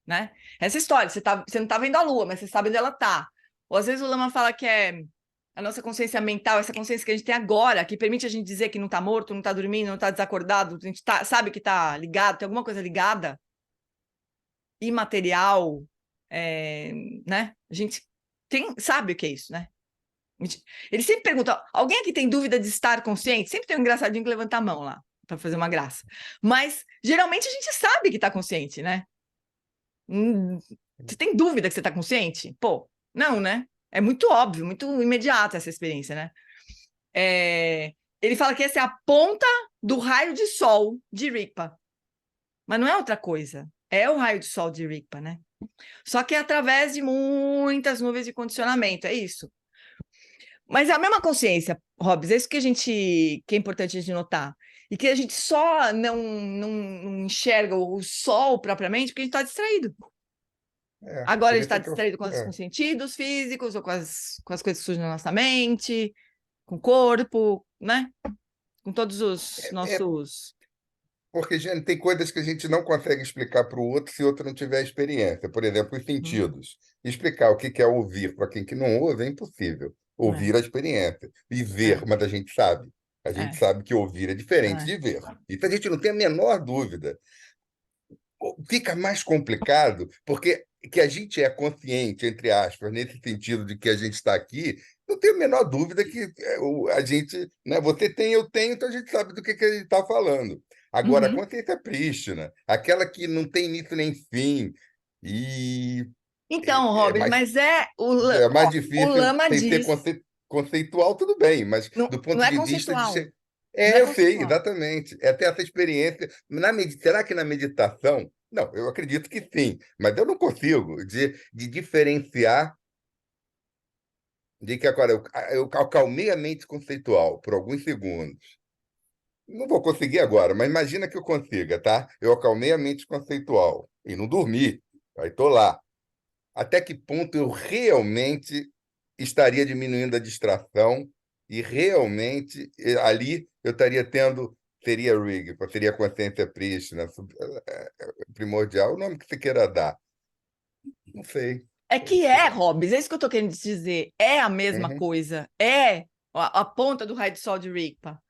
[SPEAKER 1] né? Essa história, você não está vendo a lua, mas você sabe onde ela está. Ou às vezes o Lama fala que é a nossa consciência mental, essa consciência que a gente tem agora, que permite a gente dizer que não está morto, não está dormindo, não está desacordado, a gente sabe que está ligado, tem alguma coisa ligada, imaterial, né? A gente sabe o que é isso, né? Ele sempre pergunta, alguém aqui tem dúvida de estar consciente? Sempre tem um engraçadinho que levanta a mão lá, para fazer uma graça. Mas, geralmente, a gente sabe que está consciente, né? Você tem dúvida que você está consciente? Pô, não, né? É muito óbvio, muito imediata essa experiência, né? Ele fala que essa é a ponta do raio de sol de Rigpa. Mas não é outra coisa. É o raio de sol de Rigpa, né? Só que é através de muitas nuvens de condicionamento, é isso. Mas é a mesma consciência, Hobbes, é isso que é importante a gente notar. E que a gente só não enxerga o sol propriamente porque a gente está distraído. Agora a gente está distraído com os sentidos físicos ou com as coisas que surgem na nossa mente, com o corpo, né? Com todos os nossos...
[SPEAKER 5] Porque, gente, tem coisas que a gente não consegue explicar para o outro se o outro não tiver experiência. Por exemplo, os sentidos. Explicar o que é ouvir para quem que não ouve é impossível. Ouvir a experiência. E ver, mas a gente sabe. A gente sabe que ouvir é diferente de ver. Isso a gente não tem a menor dúvida. Fica mais complicado porque que a gente é consciente, entre aspas, nesse sentido de que a gente está aqui, não tenho a menor dúvida que a gente, né, você tem, eu tenho, então a gente sabe do que a gente está falando. Agora, a consciência prístina, aquela que não tem início nem fim, e
[SPEAKER 1] Então, Robert, mas
[SPEAKER 5] é mais difícil,
[SPEAKER 1] o Lama
[SPEAKER 5] sem ser
[SPEAKER 1] diz...
[SPEAKER 5] conceitual, tudo bem, mas
[SPEAKER 1] Não,
[SPEAKER 5] do ponto
[SPEAKER 1] não é
[SPEAKER 5] de vista de
[SPEAKER 1] conceitual.
[SPEAKER 5] ser.
[SPEAKER 1] Não é
[SPEAKER 5] Eu sei,
[SPEAKER 1] conceitual.
[SPEAKER 5] exatamente. É ter essa experiência. Será que na meditação? Não, eu acredito que sim, mas eu não consigo de diferenciar de que agora eu acalmei a mente conceitual por alguns segundos. Não vou conseguir agora, mas imagina que eu consiga, tá? Eu acalmei a mente conceitual e não dormi. Aí estou lá. Até que ponto eu realmente estaria diminuindo a distração e realmente ali eu estaria tendo, seria rig, seria consciência prístina, primordial, o nome que você queira dar. Não sei.
[SPEAKER 1] É que Hobbes, é isso que eu estou querendo dizer. É a mesma coisa. É a ponta do raio de sol de Rigpa.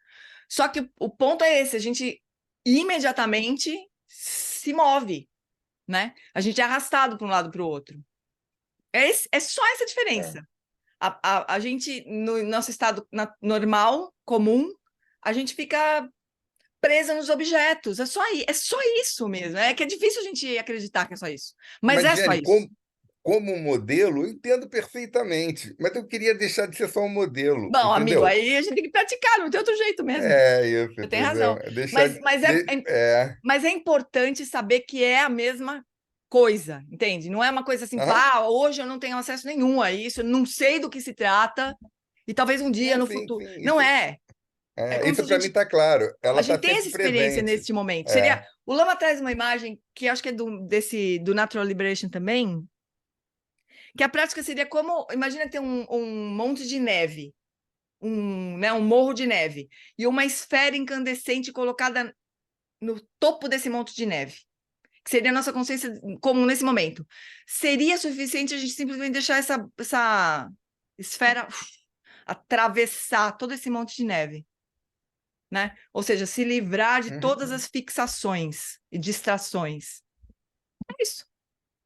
[SPEAKER 1] Só que o ponto é esse, a gente imediatamente se move, né? A gente é arrastado para um lado para o outro. É só essa diferença. A gente, no nosso estado normal, comum, a gente fica presa nos objetos. É só isso mesmo. É que é difícil a gente acreditar que é só isso. Mas é só
[SPEAKER 5] Jane,
[SPEAKER 1] isso.
[SPEAKER 5] como um modelo, eu entendo perfeitamente, mas eu queria deixar de ser só um modelo,
[SPEAKER 1] Bom, amigo,
[SPEAKER 5] entendeu?
[SPEAKER 1] aí a gente tem que praticar, não tem outro jeito mesmo.
[SPEAKER 5] É isso,
[SPEAKER 1] Você tem
[SPEAKER 5] entendeu?
[SPEAKER 1] razão.
[SPEAKER 5] É deixar
[SPEAKER 1] Mas é importante saber que é a mesma coisa, entende? Não é uma coisa assim,
[SPEAKER 5] aham,
[SPEAKER 1] pá, hoje eu não tenho acesso nenhum a isso, eu não sei do que se trata, e talvez um dia
[SPEAKER 5] não,
[SPEAKER 1] no
[SPEAKER 5] sim,
[SPEAKER 1] futuro.
[SPEAKER 5] sim,
[SPEAKER 1] Não é. É como se
[SPEAKER 5] isso para mim está claro.
[SPEAKER 1] a
[SPEAKER 5] Ela está
[SPEAKER 1] gente tem essa
[SPEAKER 5] sempre
[SPEAKER 1] experiência
[SPEAKER 5] presente.
[SPEAKER 1] neste momento.
[SPEAKER 5] É.
[SPEAKER 1] O Lama traz uma imagem que acho que é do Natural Liberation também, que a prática seria como, imagina ter um monte de neve, um morro de neve, e uma esfera incandescente colocada no topo desse monte de neve, que seria a nossa consciência comum nesse momento. Seria suficiente a gente simplesmente deixar essa esfera atravessar todo esse monte de neve, né? Ou seja, se livrar de todas
[SPEAKER 5] Uhum.
[SPEAKER 1] as fixações e distrações. É isso.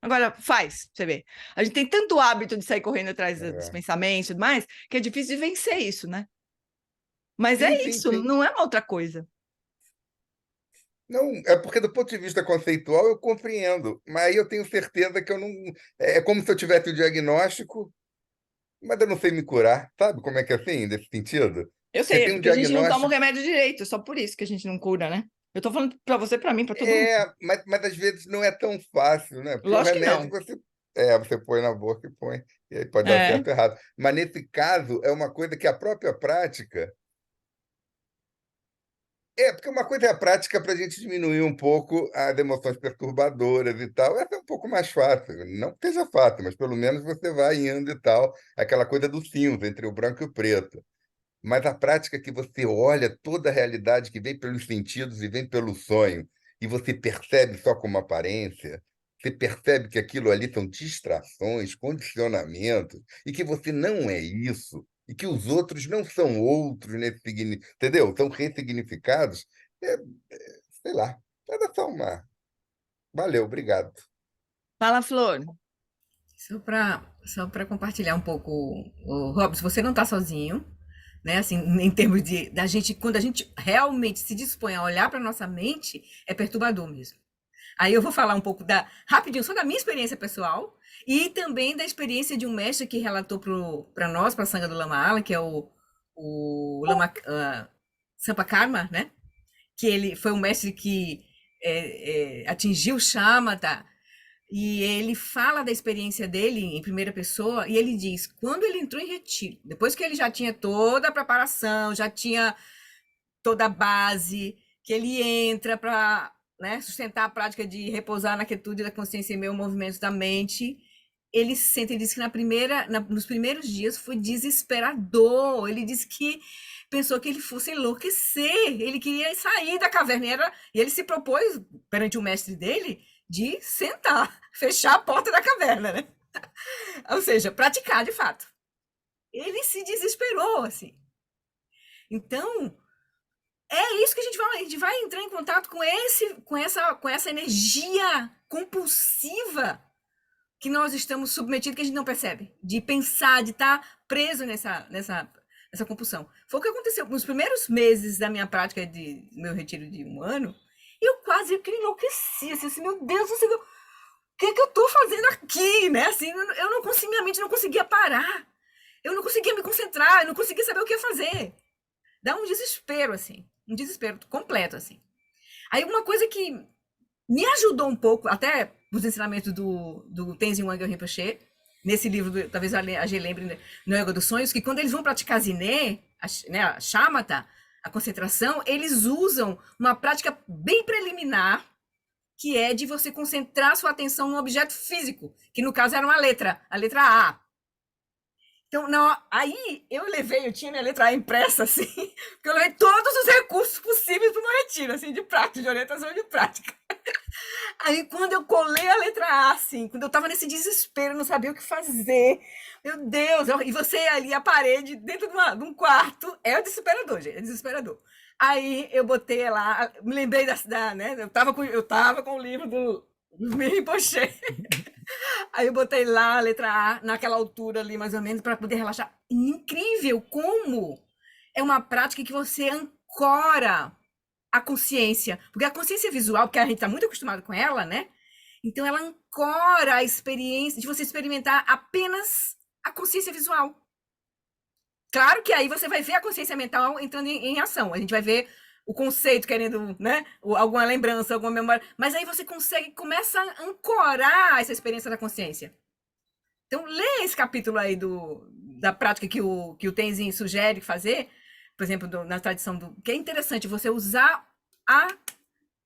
[SPEAKER 1] Agora, faz, você vê. A gente tem tanto hábito de sair correndo atrás dos
[SPEAKER 5] É.
[SPEAKER 1] pensamentos e tudo mais, que é difícil de vencer isso, né? Mas
[SPEAKER 5] Sim,
[SPEAKER 1] é
[SPEAKER 5] sim,
[SPEAKER 1] isso,
[SPEAKER 5] sim.
[SPEAKER 1] não é uma outra coisa.
[SPEAKER 5] Não, é porque do ponto de vista conceitual eu compreendo, mas aí eu tenho certeza que eu não. É como se eu tivesse o diagnóstico, mas eu não sei me curar, sabe como é que é assim, nesse sentido?
[SPEAKER 1] Eu
[SPEAKER 5] Você
[SPEAKER 1] sei, é
[SPEAKER 5] tem um
[SPEAKER 1] porque a gente não toma o
[SPEAKER 5] diagnóstico,
[SPEAKER 1] remédio direito, só por isso que a gente não cura, né? Eu tô falando pra você, pra mim, pra todo mundo.
[SPEAKER 5] mas às vezes não é tão fácil, né? Porque o
[SPEAKER 1] Lógico que
[SPEAKER 5] remédio
[SPEAKER 1] não.
[SPEAKER 5] você põe na boca e põe, e aí pode dar
[SPEAKER 1] É.
[SPEAKER 5] certo ou errado. Mas nesse caso é uma coisa que a própria prática. Porque uma coisa é a prática para a gente diminuir um pouco as emoções perturbadoras e tal. Essa é um pouco mais fácil. Não que seja fácil, mas pelo menos você vai indo e tal. Aquela coisa do cinza entre o branco e o preto. Mas a prática que você olha toda a realidade que vem pelos sentidos e vem pelo sonho, e você percebe só como aparência, você percebe que aquilo ali são distrações, condicionamentos, e que você não é isso, e que os outros não são outros nesse entendeu? São ressignificados. É, sei lá, era só uma. Valeu, obrigado.
[SPEAKER 1] Fala, Flor.
[SPEAKER 4] Só para compartilhar um pouco, o Robson, você não está sozinho, né? Assim, em termos de da gente, quando a gente realmente se dispõe a olhar para nossa mente, é perturbador mesmo. Aí eu vou falar um pouco rapidinho, só da minha experiência pessoal e também da experiência de um mestre que relatou para nós, para a Sangha do Lama Ala, que é o Lama Sampa Karma, né? Que ele foi um mestre que atingiu o Shamatha, e ele fala da experiência dele em primeira pessoa, e ele diz, quando ele entrou em retiro, depois que ele já tinha toda a preparação, já tinha toda a base, que ele entra para, né, sustentar a prática de repousar na quietude da consciência e meio movimentos da mente, ele sente, ele disse que nos primeiros dias foi desesperador, ele disse que pensou que ele fosse enlouquecer, ele queria sair da caverna, e ele se propôs, perante o mestre dele, de sentar, fechar a porta da caverna, né? Ou seja, praticar de fato. Ele se desesperou, assim. Então, é isso que a gente vai entrar em contato com essa energia compulsiva que nós estamos submetidos, que a gente não percebe, de pensar, de estar preso nessa compulsão. Foi o que aconteceu nos primeiros meses da minha prática de meu retiro de 1 ano. Eu quase que enlouqueci, assim, meu Deus do céu, o que eu estou fazendo aqui, né? Assim, eu não conseguia, minha mente não conseguia parar, eu não conseguia me concentrar, eu não conseguia saber o que ia fazer. Dá um desespero, assim, um desespero completo, assim. Aí uma coisa que me ajudou um pouco, até os ensinamentos do Tenzin Wangyal Rinpoche, nesse livro, talvez a gente lembre, no Yoga dos Sonhos, que quando eles vão praticar Ziné, a Shamatha, a concentração, eles usam uma prática bem preliminar, que é de você concentrar sua atenção num objeto físico, que no caso era a letra A. Então, não, aí eu tinha minha letra A impressa, assim, porque eu levei todos os recursos possíveis para o meu retiro, assim, de prática, de orientação de prática. Aí, quando eu colei a letra A, assim, quando eu tava nesse desespero, não sabia o que fazer, meu Deus, e você ali, a parede, dentro de um quarto, é desesperador, gente, é desesperador. Aí, eu botei lá, me lembrei né, eu tava com o livro do Rinpoche. Aí eu botei lá a letra A, naquela altura ali, mais ou menos, para poder relaxar. Incrível como é uma prática que você ancora a consciência. Porque a consciência visual, porque a gente está muito acostumado com ela, né? Então, ela ancora a experiência de você experimentar apenas a consciência visual. Claro que aí você vai ver a consciência mental entrando em ação. A gente vai ver o conceito querendo, né? Alguma lembrança, alguma memória. Mas aí você começa a ancorar essa experiência da consciência. Então, lê esse capítulo aí da prática que o Tenzin sugere fazer, por exemplo, na tradição que é interessante você usar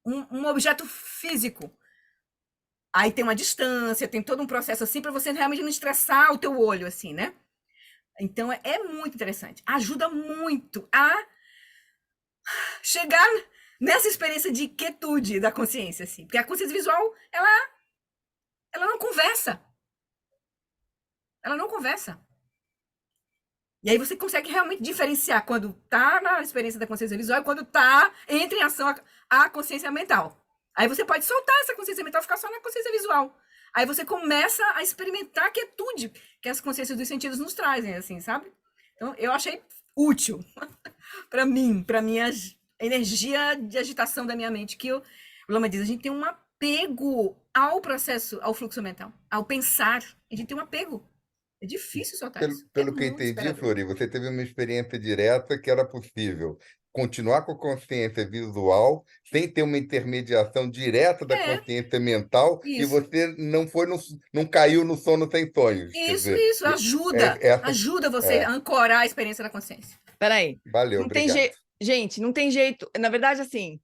[SPEAKER 4] um objeto físico. Aí tem uma distância, tem todo um processo assim para você realmente não estressar o teu olho, assim, né? Então, é muito interessante. Ajuda muito a chegar nessa experiência de quietude da consciência, assim. Porque a consciência visual, ela não conversa. Ela não conversa. E aí você consegue realmente diferenciar quando tá na experiência da consciência visual e quando entra em ação a consciência mental. Aí você pode soltar essa consciência mental e ficar só na consciência visual. Aí você começa a experimentar a quietude que as consciências dos sentidos nos trazem, assim, sabe? Então, eu achei útil para minha energia de agitação da minha mente, que o Lama diz, a gente tem um apego ao processo, ao fluxo mental, ao pensar. A gente tem um apego. É difícil soltar isso.
[SPEAKER 5] Pelo que eu
[SPEAKER 4] muito
[SPEAKER 5] entendi,
[SPEAKER 4] esperador.
[SPEAKER 5] Flori, você teve uma experiência direta que era possível continuar com a consciência visual sem ter uma intermediação direta da consciência mental e
[SPEAKER 4] Isso.
[SPEAKER 5] você não caiu no sono sem sonhos. Quer dizer,
[SPEAKER 4] Isso, ajuda.
[SPEAKER 5] essa
[SPEAKER 4] Ajuda você a ancorar a experiência da consciência.
[SPEAKER 1] Peraí.
[SPEAKER 5] valeu,
[SPEAKER 1] Não tem
[SPEAKER 5] obrigado.
[SPEAKER 1] jeito. Gente, não tem jeito. Na verdade, assim,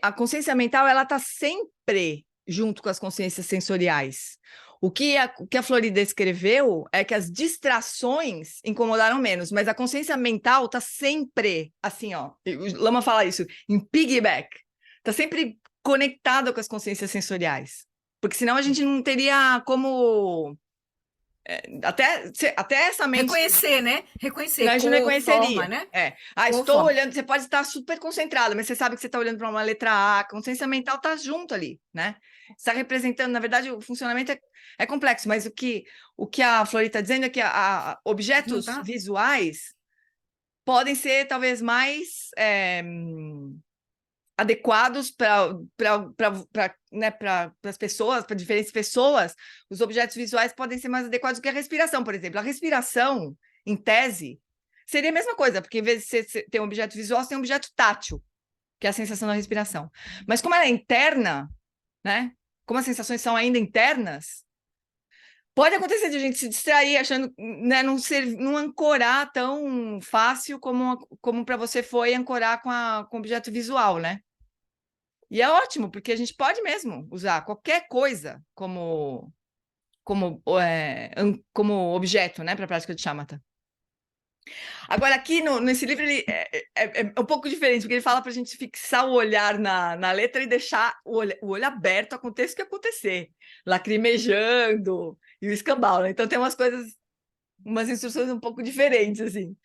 [SPEAKER 1] a consciência mental, ela tá sempre junto com as consciências sensoriais. O que a Florida escreveu é que as distrações incomodaram menos, mas a consciência mental tá sempre, assim, ó, o Lama fala isso, em piggyback. Tá sempre conectada com as consciências sensoriais. Porque senão a gente não teria como... Até essa mente...
[SPEAKER 4] Reconhecer, né? Reconhecer
[SPEAKER 1] Senão a gente não
[SPEAKER 4] cor,
[SPEAKER 1] reconheceria.
[SPEAKER 4] forma, né?
[SPEAKER 1] Estou
[SPEAKER 4] forma.
[SPEAKER 1] olhando, você pode estar super concentrado, mas você sabe que você está olhando para uma letra A, a consciência mental está junto ali, né? Está representando, na verdade, o funcionamento é complexo, mas o que a Flori está dizendo é que objetos visuais podem ser talvez mais adequados para né, as pessoas, para diferentes pessoas. Os objetos visuais podem ser mais adequados do que a respiração, por exemplo. A respiração, em tese, seria a mesma coisa, porque em vez de você ter um objeto visual, você tem um objeto tátil, que é a sensação da respiração. Mas como ela é interna, né? Como as sensações são ainda internas, pode acontecer de a gente se distrair achando, né, não ancorar tão fácil como para você foi ancorar com o objeto visual, né? E é ótimo, porque a gente pode mesmo usar qualquer coisa como objeto, né, para a prática de shamatha. Agora, aqui nesse livro, ele é um pouco diferente, porque ele fala para a gente fixar o olhar na letra e deixar o olho aberto, aconteça o que acontecer, lacrimejando e o escambau, né? Então, tem umas instruções um pouco diferentes, assim.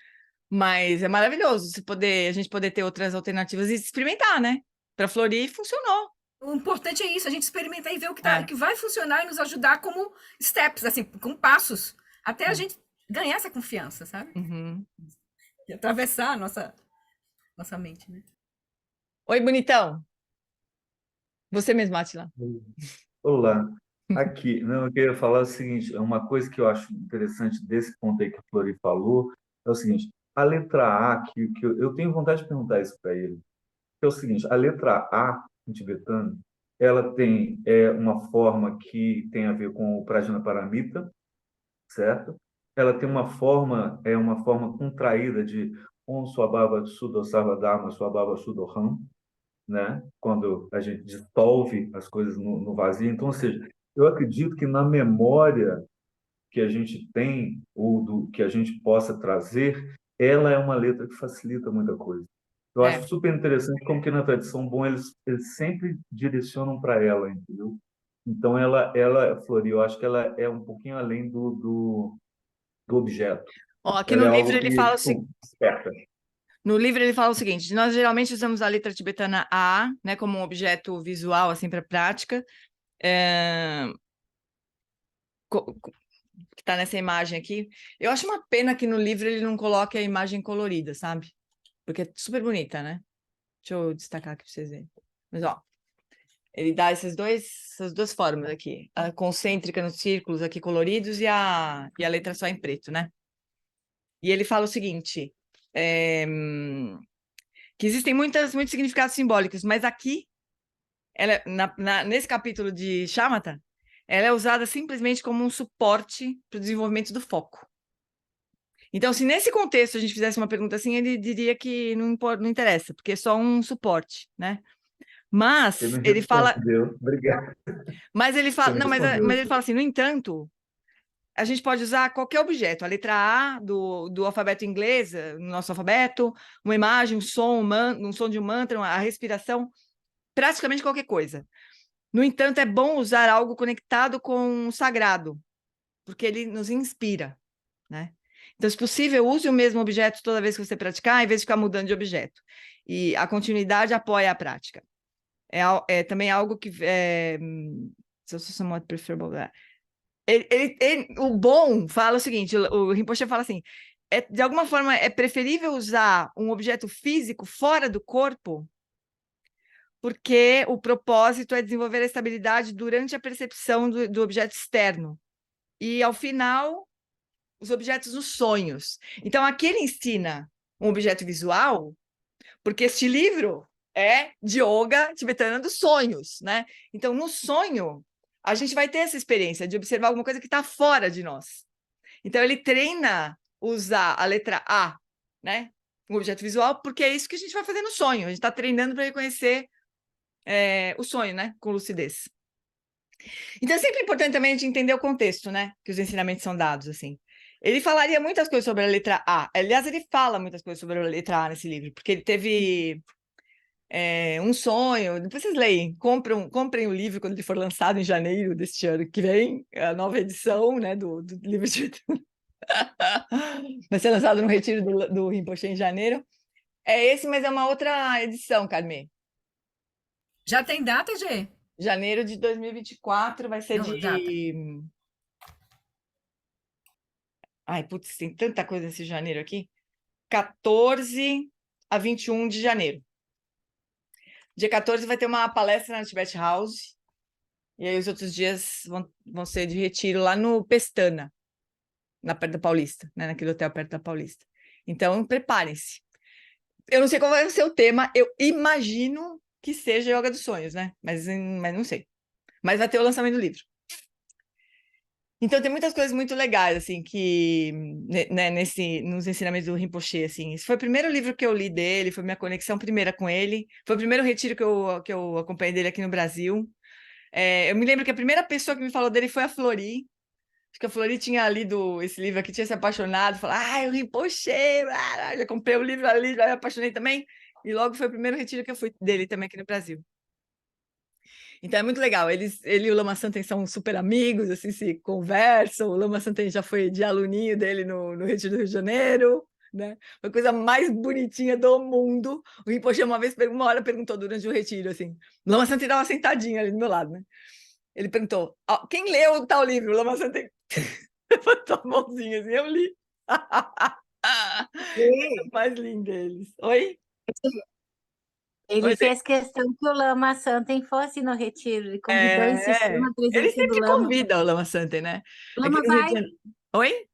[SPEAKER 1] Mas é maravilhoso a gente poder ter outras alternativas e experimentar, né? Para Flori, funcionou.
[SPEAKER 4] O importante é isso, a gente experimentar e ver o que vai funcionar e nos ajudar como steps, assim, como passos, até a gente ganhar essa confiança, sabe?
[SPEAKER 1] Uhum.
[SPEAKER 4] E atravessar a nossa mente, né?
[SPEAKER 1] Oi, bonitão. Você mesmo, Átila.
[SPEAKER 6] Olá. Aqui, não, eu queria falar o seguinte, uma coisa que eu acho interessante desse ponto aí que a Flori falou, é o seguinte, a letra A, que eu tenho vontade de perguntar isso para ele, é o seguinte, a letra A, em tibetano, ela tem uma forma que tem a ver com o Prajnaparamita, certo? Ela tem uma forma contraída de Om Swabhava Sudosarvadharma Swabhava Sudoham, né? Quando a gente dissolve as coisas no vazio. Então, ou seja, eu acredito que na memória que a gente tem, ou do que a gente possa trazer, ela é uma letra que facilita muita coisa. Eu acho super interessante como que na tradição bom eles sempre direcionam para ela, entendeu? Então, Flori, eu acho que ela é um pouquinho além do objeto.
[SPEAKER 1] Aqui
[SPEAKER 6] Ela
[SPEAKER 1] no
[SPEAKER 6] é
[SPEAKER 1] livro
[SPEAKER 6] algo
[SPEAKER 1] ele
[SPEAKER 6] que
[SPEAKER 1] fala o seguinte.
[SPEAKER 6] desperta.
[SPEAKER 1] No livro ele fala o seguinte: nós geralmente usamos a letra tibetana A, né, como um objeto visual assim para prática, que está nessa imagem aqui. Eu acho uma pena que no livro ele não coloque a imagem colorida, sabe? Porque é super bonita, né? Deixa eu destacar aqui para vocês verem. Mas ó, Ele dá essas duas formas aqui, a concêntrica nos círculos aqui coloridos e a letra só em preto, né? E ele fala o seguinte, que existem muitos significados simbólicos, mas aqui, nesse capítulo de Shamatha, ela é usada simplesmente como um suporte para o desenvolvimento do foco. Então, se nesse contexto a gente fizesse uma pergunta assim, ele diria que não interessa, porque é só um suporte, né? Mas
[SPEAKER 6] Você me
[SPEAKER 1] ele fala,
[SPEAKER 6] respondeu. Obrigado.
[SPEAKER 1] mas ele
[SPEAKER 6] Você
[SPEAKER 1] fala,
[SPEAKER 6] me
[SPEAKER 1] não, mas
[SPEAKER 6] respondeu.
[SPEAKER 1] ele fala assim, no entanto, a gente pode usar qualquer objeto, a letra A do alfabeto inglês, no nosso alfabeto, uma imagem, um som de um mantra, a respiração, praticamente qualquer coisa. No entanto, é bom usar algo conectado com o sagrado, porque ele nos inspira, né? Então, se possível, use o mesmo objeto toda vez que você praticar, em vez de ficar mudando de objeto. E a continuidade apoia a prática. É também algo que... so somewhat preferable. O bom fala o seguinte, o Rinpoche fala assim, de alguma forma é preferível usar um objeto físico fora do corpo, porque o propósito é desenvolver a estabilidade durante a percepção do objeto externo. E, ao final, os objetos nos sonhos. Então, aqui ele ensina um objeto visual, porque este livro é de yoga tibetana dos sonhos, né? Então, no sonho, a gente vai ter essa experiência de observar alguma coisa que está fora de nós. Então, ele treina usar a letra A, né? Um objeto visual, porque é isso que a gente vai fazer no sonho. A gente está treinando para reconhecer o sonho, né? Com lucidez. Então, é sempre importante também a gente entender o contexto, né? Que os ensinamentos são dados, assim. Ele falaria muitas coisas sobre a letra A. Aliás, ele fala muitas coisas sobre a letra A nesse livro, porque ele teve um sonho. Depois vocês leem, comprem o livro quando ele for lançado em janeiro deste ano que vem, a nova edição, né, do livro de... Vai ser lançado no retiro do Rinpoche em janeiro. É esse, mas é uma outra edição, Carmen.
[SPEAKER 4] Já tem data, Gê?
[SPEAKER 1] Janeiro de 2024 vai ser
[SPEAKER 4] Não, data.
[SPEAKER 1] Ai, putz, tem tanta coisa nesse janeiro aqui. 14 a 21 de janeiro. Dia 14 vai ter uma palestra na Tibet House. E aí os outros dias vão ser de retiro lá no Pestana, perto da Paulista, né? Naquele hotel perto da Paulista. Então, preparem-se. Eu não sei qual vai ser o tema. Eu imagino que seja Yoga dos Sonhos, né? Mas não sei. Mas vai ter o lançamento do livro. Então, tem muitas coisas muito legais, assim, que, né, nos ensinamentos do Rinpoche, assim. Esse foi o primeiro livro que eu li dele, foi minha conexão primeira com ele. Foi o primeiro retiro que eu acompanhei dele aqui no Brasil. Eu me lembro que a primeira pessoa que me falou dele foi a Flori. Acho que a Flori tinha lido esse livro aqui, tinha se apaixonado, falou, o Rinpoche, já comprei o livro ali, já me apaixonei também. E logo foi o primeiro retiro que eu fui dele também aqui no Brasil. Então é muito legal, ele e o Lama Santen são super amigos, assim, se conversam, o Lama Santen já foi de aluninho dele no Retiro do Rio de Janeiro, né? Foi a coisa mais bonitinha do mundo. O Rinpoche uma hora perguntou durante o retiro, assim, o Lama Santen estava sentadinho ali do meu lado, né? Ele perguntou, quem leu tal livro? O Lama Santen levantou a mãozinha, assim, eu li. Mais lindo deles. Oi?
[SPEAKER 7] Ele fez questão que o Lama Santen fosse no retiro, ele convidou, insistiu na
[SPEAKER 1] Ele
[SPEAKER 7] presença do
[SPEAKER 1] sempre
[SPEAKER 7] Lama.
[SPEAKER 1] convida o Lama Santen, né?
[SPEAKER 7] O Lama vai.
[SPEAKER 1] Oi?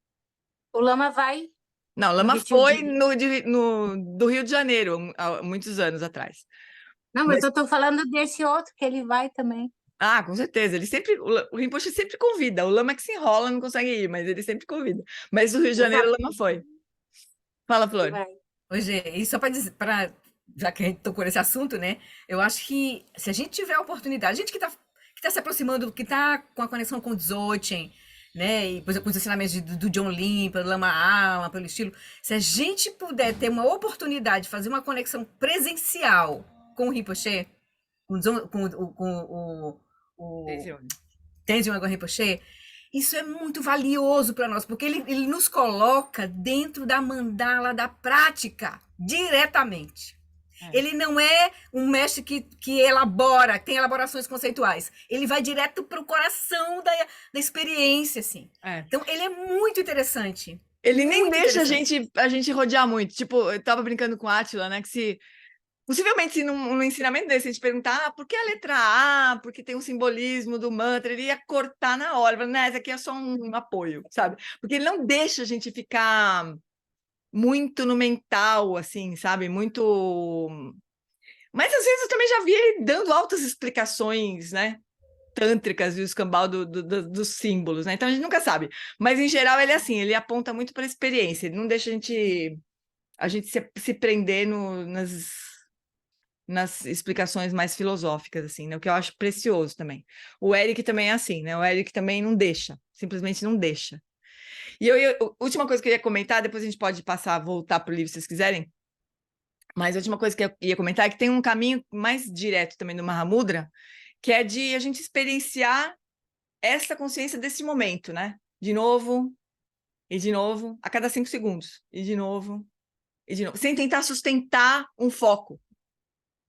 [SPEAKER 7] O Lama vai.
[SPEAKER 1] Não, o Lama foi do Rio de Janeiro, há muitos anos atrás.
[SPEAKER 7] Não, mas eu estou falando desse outro, que ele vai também.
[SPEAKER 1] Ah, com certeza. O Rinpoche sempre convida. O Lama que se enrola, não consegue ir, mas ele sempre convida. Mas do Rio de Janeiro, o Lama foi. Fala, Flor.
[SPEAKER 4] Hoje, e só para dizer, já que a gente tocou nesse assunto, né? Eu acho que se a gente tiver a oportunidade, a gente que tá se aproximando, que está com a conexão com o Dzogchen, né? E, por exemplo, os ensinamentos do John Lin, pelo Lama Alma, pelo estilo, se a gente puder ter uma oportunidade de fazer uma conexão presencial com o Rinpoche, com o Tenzin Wangyal Rinpoche, isso é muito valioso para nós, porque ele nos coloca dentro da mandala da prática, diretamente. Ele não é um mestre que elabora, tem elaborações conceituais. Ele vai direto para o coração da experiência, assim. Então, ele é muito interessante.
[SPEAKER 1] Ele nem deixa a gente rodear muito. Tipo, eu tava brincando com a Átila, né? Que Possivelmente, se no ensinamento desse a gente perguntar por que a letra A, porque tem um simbolismo do mantra, ele ia cortar na hora, falando, né, isso aqui é só um apoio, sabe? Porque ele não deixa a gente ficar muito no mental, assim, sabe? Muito... Mas às vezes eu também já vi ele dando altas explicações, né? Tântricas e o escambau dos símbolos, né? Então a gente nunca sabe. Mas em geral ele é assim, ele aponta muito para a experiência, ele não deixa a gente se prender nas explicações mais filosóficas, assim, né? O que eu acho precioso também. O Eric também é assim, né? O Eric também não deixa, simplesmente não deixa. E última coisa que eu ia comentar, depois a gente pode voltar para o livro se vocês quiserem, mas a última coisa que eu ia comentar é que tem um caminho mais direto também do Mahamudra, que é de a gente experienciar essa consciência desse momento, né? De novo, e de novo, a cada 5 segundos, e de novo, sem tentar sustentar um foco,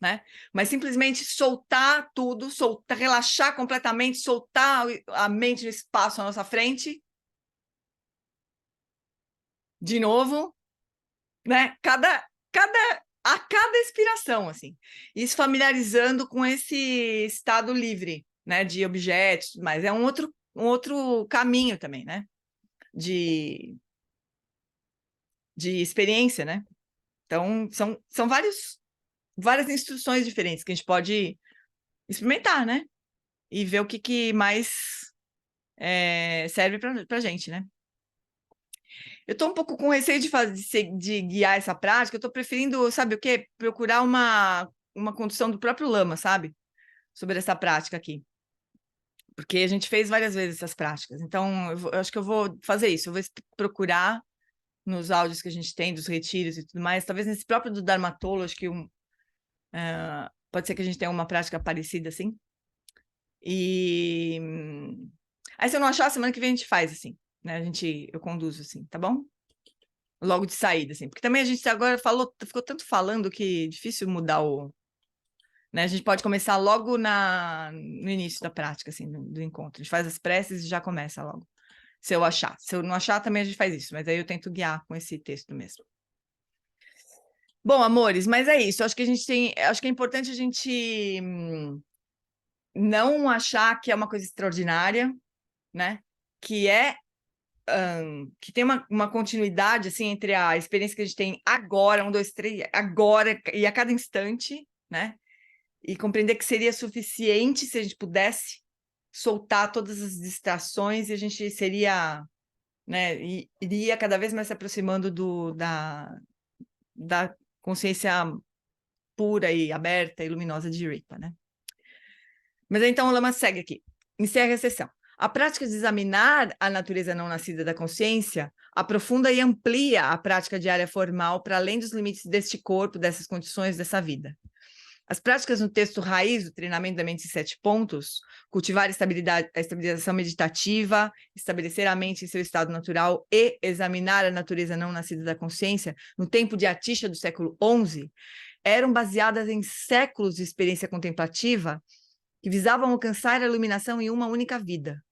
[SPEAKER 1] né? Mas simplesmente soltar tudo, relaxar completamente, soltar a mente no espaço à nossa frente, de novo, né? A cada expiração, assim, e se familiarizando com esse estado livre, né? De objetos, mas é um outro caminho também, né? De experiência, né? Então, são várias instruções diferentes que a gente pode experimentar, né? E ver o que mais serve para a gente, né? Eu estou um pouco com receio de guiar essa prática, eu estou preferindo, sabe o quê? Procurar uma condução do próprio Lama, sabe? Sobre essa prática aqui. Porque a gente fez várias vezes essas práticas. Então, eu acho que eu vou fazer isso. Eu vou procurar nos áudios que a gente tem, dos retiros e tudo mais, talvez nesse próprio do Dharmatolo, acho que pode ser que a gente tenha uma prática parecida, assim. E aí, se eu não achar, semana que vem a gente faz, assim, né? Eu conduzo, assim, tá bom? Logo de saída, assim. Porque também a gente agora ficou tanto falando que é difícil mudar né? A gente pode começar logo no início da prática, assim, do encontro. A gente faz as preces e já começa logo. Se eu achar. Se eu não achar, também a gente faz isso. Mas aí eu tento guiar com esse texto mesmo. Bom, amores, mas é isso. Acho que acho que é importante a gente não achar que é uma coisa extraordinária, né? Que tem uma continuidade assim entre a experiência que a gente tem agora, 1, 2, 3, agora e a cada instante, né? E compreender que seria suficiente se a gente pudesse soltar todas as distrações e a gente seria, né? Iria cada vez mais se aproximando da consciência pura e aberta e luminosa de Ripa, né? Mas então o Lama segue aqui. Encerra a sessão. A prática de examinar a natureza não nascida da consciência aprofunda e amplia a prática diária formal para além dos limites deste corpo, dessas condições, dessa vida. As práticas no texto raiz do treinamento da mente em 7 pontos, cultivar a estabilização meditativa, estabelecer a mente em seu estado natural e examinar a natureza não nascida da consciência, no tempo de Atisha do século XI, eram baseadas em séculos de experiência contemplativa que visavam alcançar a iluminação em uma única vida.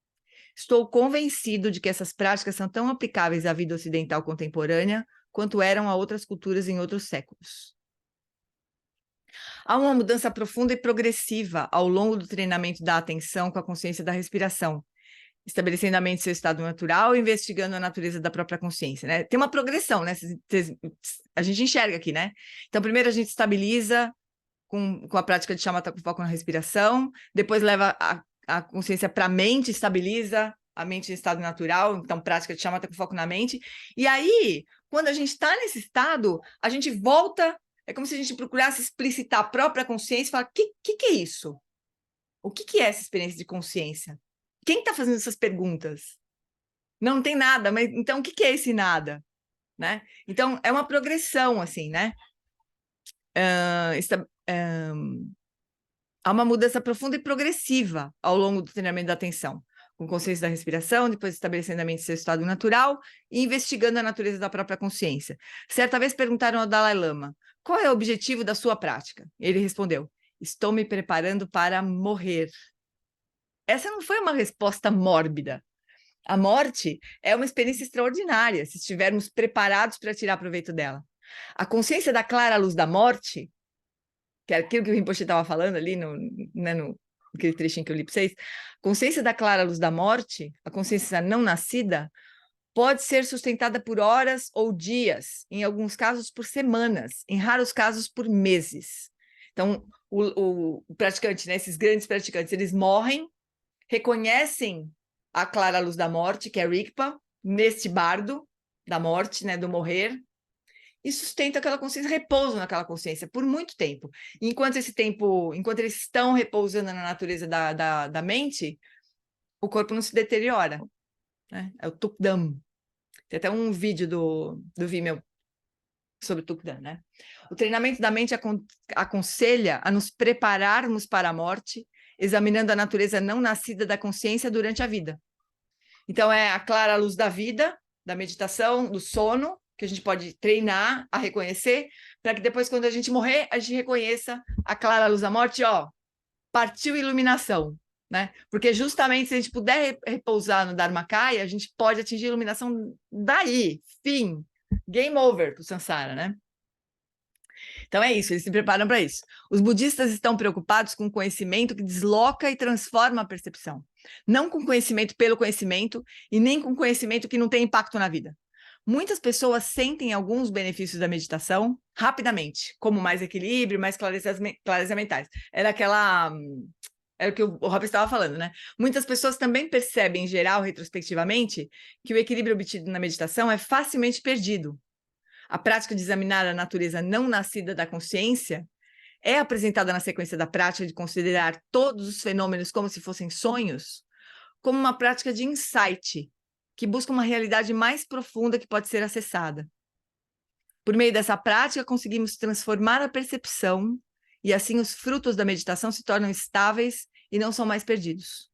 [SPEAKER 1] Estou convencido de que essas práticas são tão aplicáveis à vida ocidental contemporânea quanto eram a outras culturas em outros séculos. Há uma mudança profunda e progressiva ao longo do treinamento da atenção com a consciência da respiração, estabelecendo a mente em seu estado natural e investigando a natureza da própria consciência, né? Tem uma progressão, né? A gente enxerga aqui, né? Então, primeiro a gente estabiliza com a prática de chamata com foco na respiração, depois leva a consciência para a mente, estabiliza a mente em estado natural, então prática de chamata com foco na mente, e aí, quando a gente está nesse estado, a gente volta, é como se a gente procurasse explicitar a própria consciência e falar, o que é isso? O que é essa experiência de consciência? Quem está fazendo essas perguntas? Não tem nada, mas então o que é esse nada? Né? Então, é uma progressão, assim, né? Há uma mudança profunda e progressiva ao longo do treinamento da atenção, com consciência da respiração, depois estabelecendo a mente em seu estado natural e investigando a natureza da própria consciência. Certa vez perguntaram ao Dalai Lama, qual é o objetivo da sua prática? Ele respondeu, estou me preparando para morrer. Essa não foi uma resposta mórbida. A morte é uma experiência extraordinária, se estivermos preparados para tirar proveito dela. A consciência da clara luz da morte que é aquilo que o Rinpoche estava falando ali, naquele trechinho que eu li para vocês, consciência da clara luz da morte, a consciência não nascida, pode ser sustentada por horas ou dias, em alguns casos por semanas, em raros casos por meses. Então, o praticante, né, esses grandes praticantes, eles morrem, reconhecem a clara luz da morte, que é Rigpa, neste bardo da morte, né, do morrer, e sustentam aquela consciência, repousam naquela consciência por muito tempo. Enquanto eles estão repousando na natureza da mente, o corpo não se deteriora, né? É o Tukdam. Tem até um vídeo do Vimeo sobre o Tukdam, né? O treinamento da mente aconselha a nos prepararmos para a morte, examinando a natureza não nascida da consciência durante a vida. Então, é a clara luz da vida, da meditação, do sono, que a gente pode treinar a reconhecer, para que depois, quando a gente morrer, a gente reconheça a clara luz da morte, ó, partiu iluminação, né? Porque justamente se a gente puder repousar no Dharmakaya, a gente pode atingir iluminação daí, fim, game over para o Sansara, né? Então é isso, eles se preparam para isso. Os budistas estão preocupados com conhecimento que desloca e transforma a percepção, não com conhecimento pelo conhecimento e nem com conhecimento que não tem impacto na vida. Muitas pessoas sentem alguns benefícios da meditação rapidamente, como mais equilíbrio, mais clareza mentais. Era o que o Robert estava falando, né? Muitas pessoas também percebem, em geral, retrospectivamente, que o equilíbrio obtido na meditação é facilmente perdido. A prática de examinar a natureza não nascida da consciência é apresentada na sequência da prática de considerar todos os fenômenos como se fossem sonhos, como uma prática de insight, que busca uma realidade mais profunda que pode ser acessada. Por meio dessa prática, conseguimos transformar a percepção e assim os frutos da meditação se tornam estáveis e não são mais perdidos.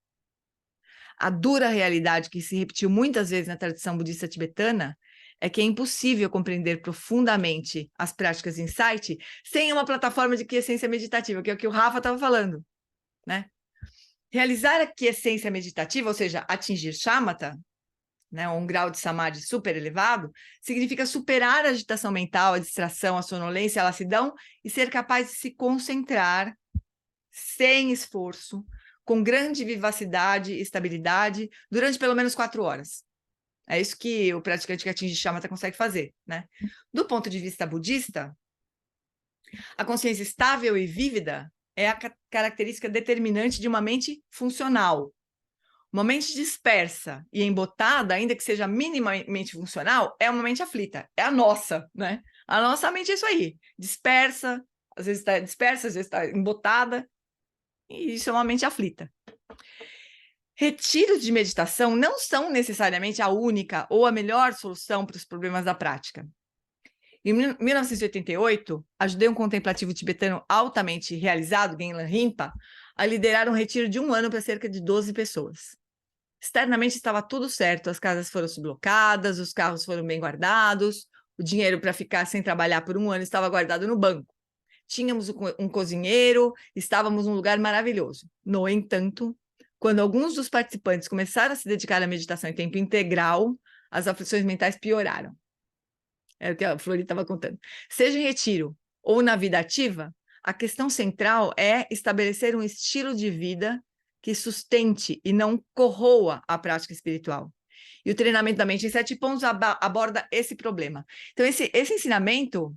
[SPEAKER 1] A dura realidade que se repetiu muitas vezes na tradição budista tibetana é que é impossível compreender profundamente as práticas de insight sem uma plataforma de quiescência meditativa, que é o que o Rafa estava falando, né? Realizar a quiescência meditativa, ou seja, atingir shamatha, né, um grau de samadhi super elevado, significa superar a agitação mental, a distração, a sonolência, a lassidão e ser capaz de se concentrar sem esforço, com grande vivacidade e estabilidade, durante pelo menos 4 horas. É isso que o praticante que atinge shamatha consegue fazer, né? Do ponto de vista budista, a consciência estável e vívida é a característica determinante de uma mente funcional. Uma mente dispersa e embotada, ainda que seja minimamente funcional, é uma mente aflita. É a nossa, né? A nossa mente é isso aí. Dispersa, às vezes está dispersa, às vezes está embotada. E isso é uma mente aflita. Retiros de meditação não são necessariamente a única ou a melhor solução para os problemas da prática. Em 1988, ajudei um contemplativo tibetano altamente realizado, Genlan Rinpa, a liderar um retiro de 1 ano para cerca de 12 pessoas. Externamente estava tudo certo, as casas foram sublocadas, os carros foram bem guardados, o dinheiro para ficar sem trabalhar por 1 ano estava guardado no banco. Tínhamos um cozinheiro, estávamos num lugar maravilhoso. No entanto, quando alguns dos participantes começaram a se dedicar à meditação em tempo integral, as aflições mentais pioraram. É o que a Flori estava contando. Seja em retiro ou na vida ativa, a questão central é estabelecer um estilo de vida que sustente e não corroa a prática espiritual. E o treinamento da mente em 7 pontos aborda esse problema. Então, esse ensinamento,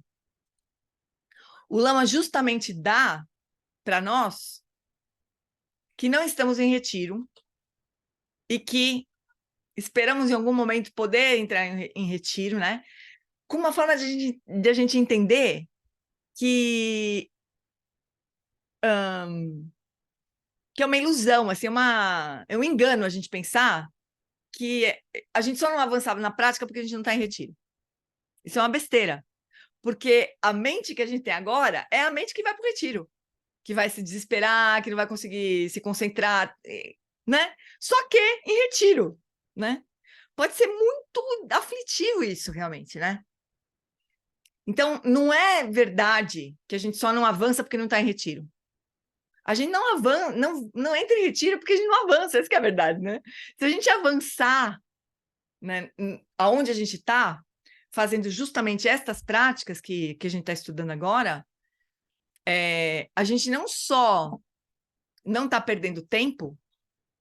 [SPEAKER 1] o Lama justamente dá para nós que não estamos em retiro e que esperamos em algum momento poder entrar em retiro, né? Com uma forma de a gente entender que é uma ilusão, assim, é um engano a gente pensar que a gente só não avançava na prática porque a gente não está em retiro. Isso é uma besteira, porque a mente que a gente tem agora é a mente que vai para o retiro, que vai se desesperar, que não vai conseguir se concentrar, né? Só que em retiro, né? Pode ser muito aflitivo isso, realmente, né? Então, não é verdade que a gente só não avança porque não está em retiro. A gente não avança, não entra em retiro porque a gente não avança, essa que é a verdade, né? Se a gente avançar, né, aonde a gente está, fazendo justamente estas práticas que a gente está estudando agora, a gente não só não está perdendo tempo,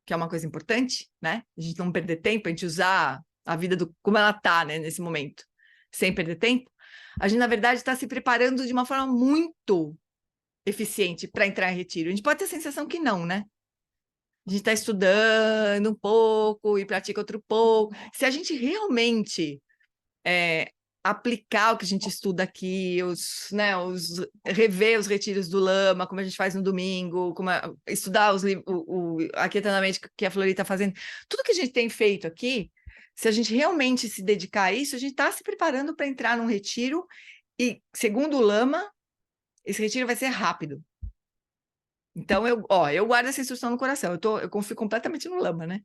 [SPEAKER 1] que é uma coisa importante, né? A gente não perder tempo, a gente usar a vida como ela está, né, nesse momento, sem perder tempo. A gente, na verdade, está se preparando de uma forma muito eficiente para entrar em retiro. A gente pode ter a sensação que não, né? A gente está estudando um pouco e pratica outro pouco. Se a gente realmente aplicar o que a gente estuda aqui, rever os retiros do Lama, como a gente faz no domingo, estudar o Aquietando a Mente que a Flori está fazendo, tudo que a gente tem feito aqui, se a gente realmente se dedicar a isso, a gente está se preparando para entrar num retiro e, segundo o Lama, esse retiro vai ser rápido. Então, eu guardo essa instrução no coração. Eu confio completamente no Lama, né?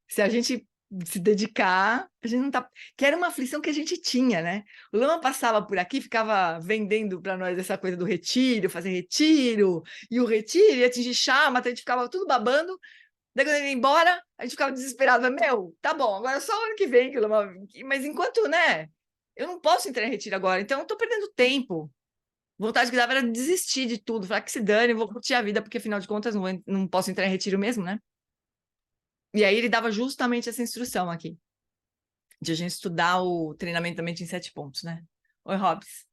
[SPEAKER 1] Se a gente se dedicar, a gente não tá... Que era uma aflição que a gente tinha, né? O Lama passava por aqui, ficava vendendo para nós essa coisa do retiro, fazer retiro, e o retiro ia atingir chama, então a gente ficava tudo babando. Daí, quando ele ia embora, a gente ficava desesperado. Meu, tá bom, agora é só o ano que vem que o Lama... Mas enquanto, né? Eu não posso entrar em retiro agora, então eu tô perdendo tempo. Vontade que dava era desistir de tudo, falar que se dane, eu vou curtir a vida, porque afinal de contas não posso entrar em retiro mesmo, né? E aí ele dava justamente essa instrução aqui, de a gente estudar o treinamento da mente em 7 pontos, né? Oi, Hobbs.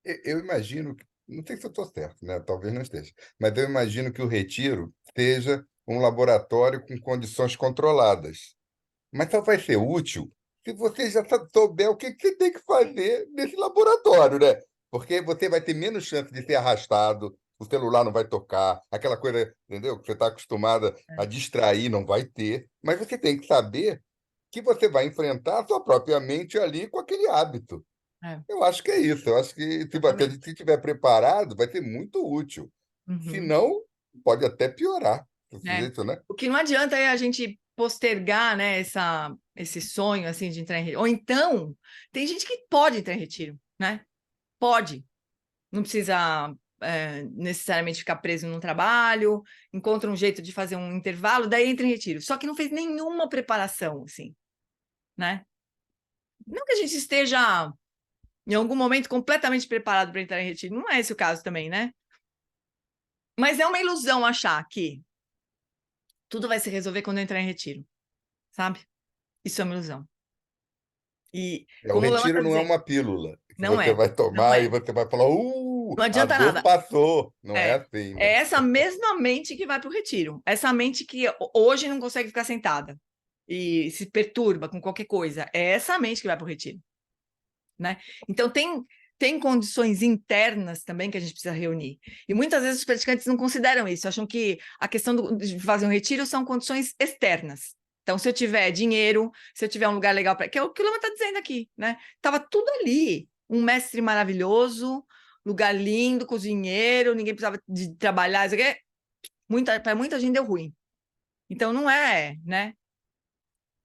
[SPEAKER 5] Eu imagino, não sei se eu estou certo, né? Talvez não esteja, mas eu imagino que o retiro seja um laboratório com condições controladas. Mas só vai ser útil se você já souber o que você tem que fazer nesse laboratório, né? Porque você vai ter menos chance de ser arrastado, o celular não vai tocar, aquela coisa, entendeu? Que você está acostumada a distrair, não vai ter. Mas você tem que saber que você vai enfrentar a sua própria mente ali com aquele hábito. Eu acho que é isso. Eu acho que se você estiver preparado, vai ser muito útil. Se não, pode até piorar. Jeito, né?
[SPEAKER 1] O que não adianta é a gente postergar, né, esse sonho assim de entrar em retiro. Ou então, tem gente que pode entrar em retiro, né? Pode. Não precisa necessariamente ficar preso num trabalho, encontra um jeito de fazer um intervalo, daí entra em retiro. Só que não fez nenhuma preparação, assim, né? Não que a gente esteja em algum momento completamente preparado para entrar em retiro, não é esse o caso também, né? Mas é uma ilusão achar que tudo vai se resolver quando eu entrar em retiro, sabe? Isso é uma ilusão. E
[SPEAKER 5] o retiro não é uma pílula que
[SPEAKER 1] não
[SPEAKER 5] você vai tomar e você vai falar,
[SPEAKER 1] não
[SPEAKER 5] a
[SPEAKER 1] adianta
[SPEAKER 5] dor
[SPEAKER 1] nada.
[SPEAKER 5] passou. Não é assim.
[SPEAKER 1] É essa mesma mente que vai para o retiro. Essa mente que hoje não consegue ficar sentada e se perturba com qualquer coisa. É essa mente que vai para o retiro, né? Então, tem condições internas também que a gente precisa reunir. E muitas vezes os praticantes não consideram isso, acham que a questão de fazer um retiro são condições externas. Então, se eu tiver dinheiro, se eu tiver um lugar legal para... Que é o que o Lama está dizendo aqui, né? Estava tudo ali. Um mestre maravilhoso, lugar lindo, cozinheiro, ninguém precisava de trabalhar. Para muita gente deu ruim. Então, não é, né?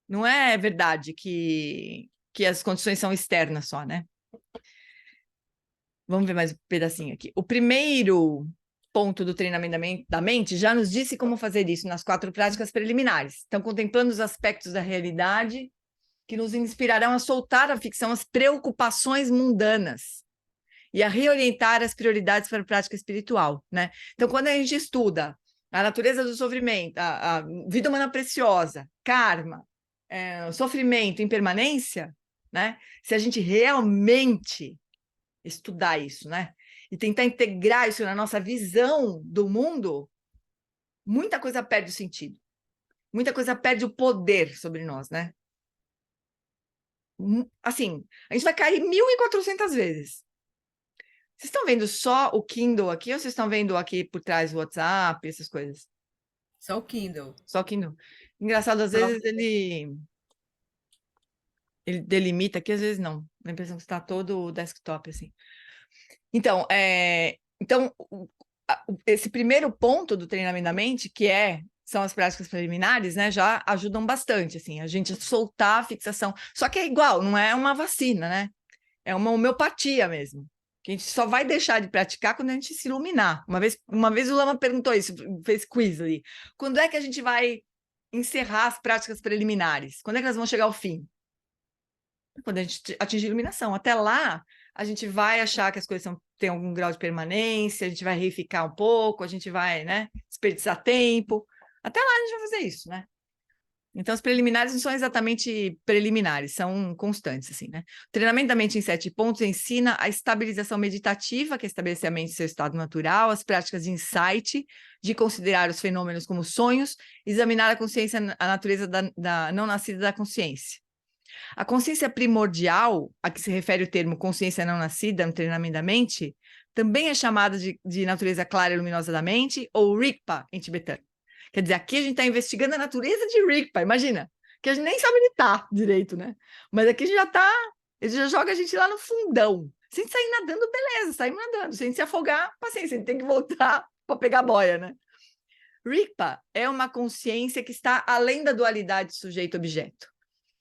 [SPEAKER 1] Não é verdade que as condições são externas só, né? Vamos ver mais um pedacinho aqui. O primeiro ponto do treinamento da mente já nos disse como fazer isso nas 4 práticas preliminares. Então, contemplando os aspectos da realidade que nos inspirarão a soltar a ficção, as preocupações mundanas e a reorientar as prioridades para a prática espiritual, né? Então, quando a gente estuda a natureza do sofrimento, a vida humana preciosa, karma, sofrimento, impermanência, né? Se a gente realmente estudar isso, né? E tentar integrar isso na nossa visão do mundo, muita coisa perde o sentido. Muita coisa perde o poder sobre nós, né? Assim, a gente vai cair 1.400 vezes. Vocês estão vendo só o Kindle aqui ou vocês estão vendo aqui por trás o WhatsApp, essas coisas?
[SPEAKER 4] Só o Kindle.
[SPEAKER 1] Só o Kindle. Engraçado, às vezes ele delimita aqui, às vezes não. Dá a impressão que está todo o desktop, assim. Então, esse primeiro ponto do treinamento da mente, que são as práticas preliminares, né, já ajudam bastante, assim, a gente a soltar a fixação. Só que é igual, não é uma vacina, né? É uma homeopatia mesmo. Que a gente só vai deixar de praticar quando a gente se iluminar. Uma vez o Lama perguntou isso, fez quiz ali. Quando é que a gente vai encerrar as práticas preliminares? Quando é que elas vão chegar ao fim? Quando a gente atingir a iluminação. Até lá, a gente vai achar que as coisas são tem algum grau de permanência, a gente vai reificar um pouco, a gente vai, né, desperdiçar tempo. Até lá a gente vai fazer isso, né? Então, os preliminares não são exatamente preliminares, são constantes, assim, né? O treinamento da mente em 7 pontos ensina a estabilização meditativa, que é estabelecer a mente em seu estado natural, as práticas de insight, de considerar os fenômenos como sonhos, examinar a consciência, a natureza da não nascida da consciência. A consciência primordial, a que se refere o termo consciência não nascida no treinamento da mente, também é chamada de natureza clara e luminosa da mente, ou Rigpa, em tibetano. Quer dizer, aqui a gente está investigando a natureza de Rigpa, imagina, que a gente nem sabe onde está direito, né? Mas aqui a gente já está, ele já joga a gente lá no fundão. Se a gente sair nadando, beleza, saímos nadando. Se a gente se afogar, paciência, a gente tem que voltar para pegar a boia, né? Rigpa é uma consciência que está além da dualidade sujeito-objeto.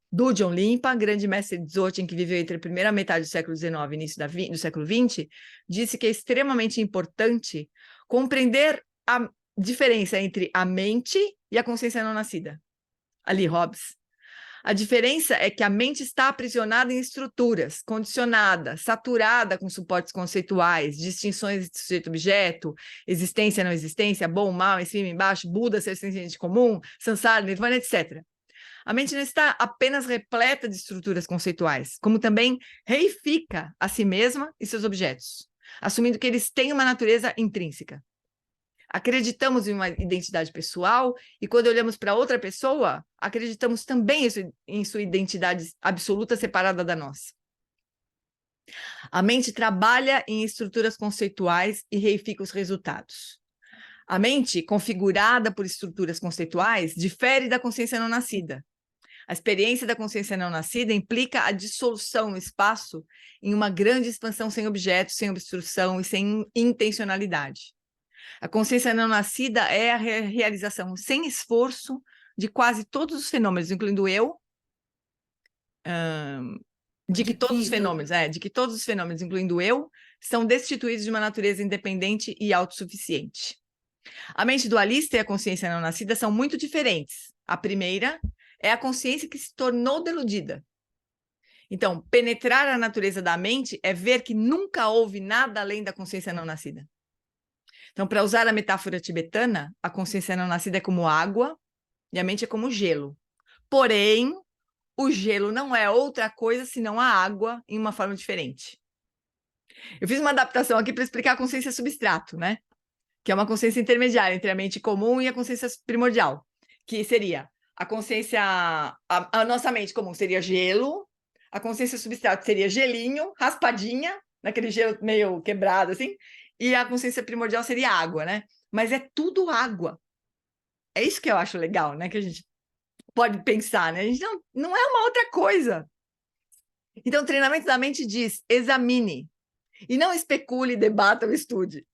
[SPEAKER 1] Dudjom Limpa, grande mestre Dzogchen que viveu entre a primeira metade do século XIX e início do século XX, disse que é extremamente importante compreender a diferença entre a mente e a consciência não nascida. Ali, Hobbes. A diferença é que a mente está aprisionada em estruturas, condicionada, saturada com suportes conceituais, distinções de sujeito-objeto, existência, não existência, bom, mal, em cima, embaixo, Buda, ser sentiente comum, Sansara, Nirvana, etc. A mente não está apenas repleta de estruturas conceituais, como também reifica a si mesma e seus objetos, assumindo que eles têm uma natureza intrínseca. Acreditamos em uma identidade pessoal e quando olhamos para outra pessoa, acreditamos também em sua identidade absoluta separada da nossa. A mente trabalha em estruturas conceituais e reifica os resultados. A mente, configurada por estruturas conceituais, difere da consciência não nascida. A experiência da consciência não nascida implica a dissolução no espaço em uma grande expansão sem objetos, sem obstrução e sem intencionalidade. A consciência não nascida é a realização sem esforço de quase todos os fenômenos, incluindo eu, de que todos os fenômenos, incluindo eu, são destituídos de uma natureza independente e autossuficiente. A mente dualista e a consciência não nascida são muito diferentes. A primeira é a consciência que se tornou deludida. Então, penetrar a natureza da mente é ver que nunca houve nada além da consciência não nascida. Então, para usar a metáfora tibetana, a consciência não nascida é como água e a mente é como gelo. Porém, o gelo não é outra coisa senão a água em uma forma diferente. Eu fiz uma adaptação aqui para explicar a consciência substrato, né? Que é uma consciência intermediária entre a mente comum e a consciência primordial, que seria a consciência, a nossa mente comum seria gelo, a consciência substrato seria gelinho, raspadinha, naquele gelo meio quebrado, assim, e a consciência primordial seria água, né? Mas é tudo água. É isso que eu acho legal, né? Que a gente pode pensar, né? A gente não é uma outra coisa. Então, o treinamento da mente diz, examine, e não especule, debata ou estude.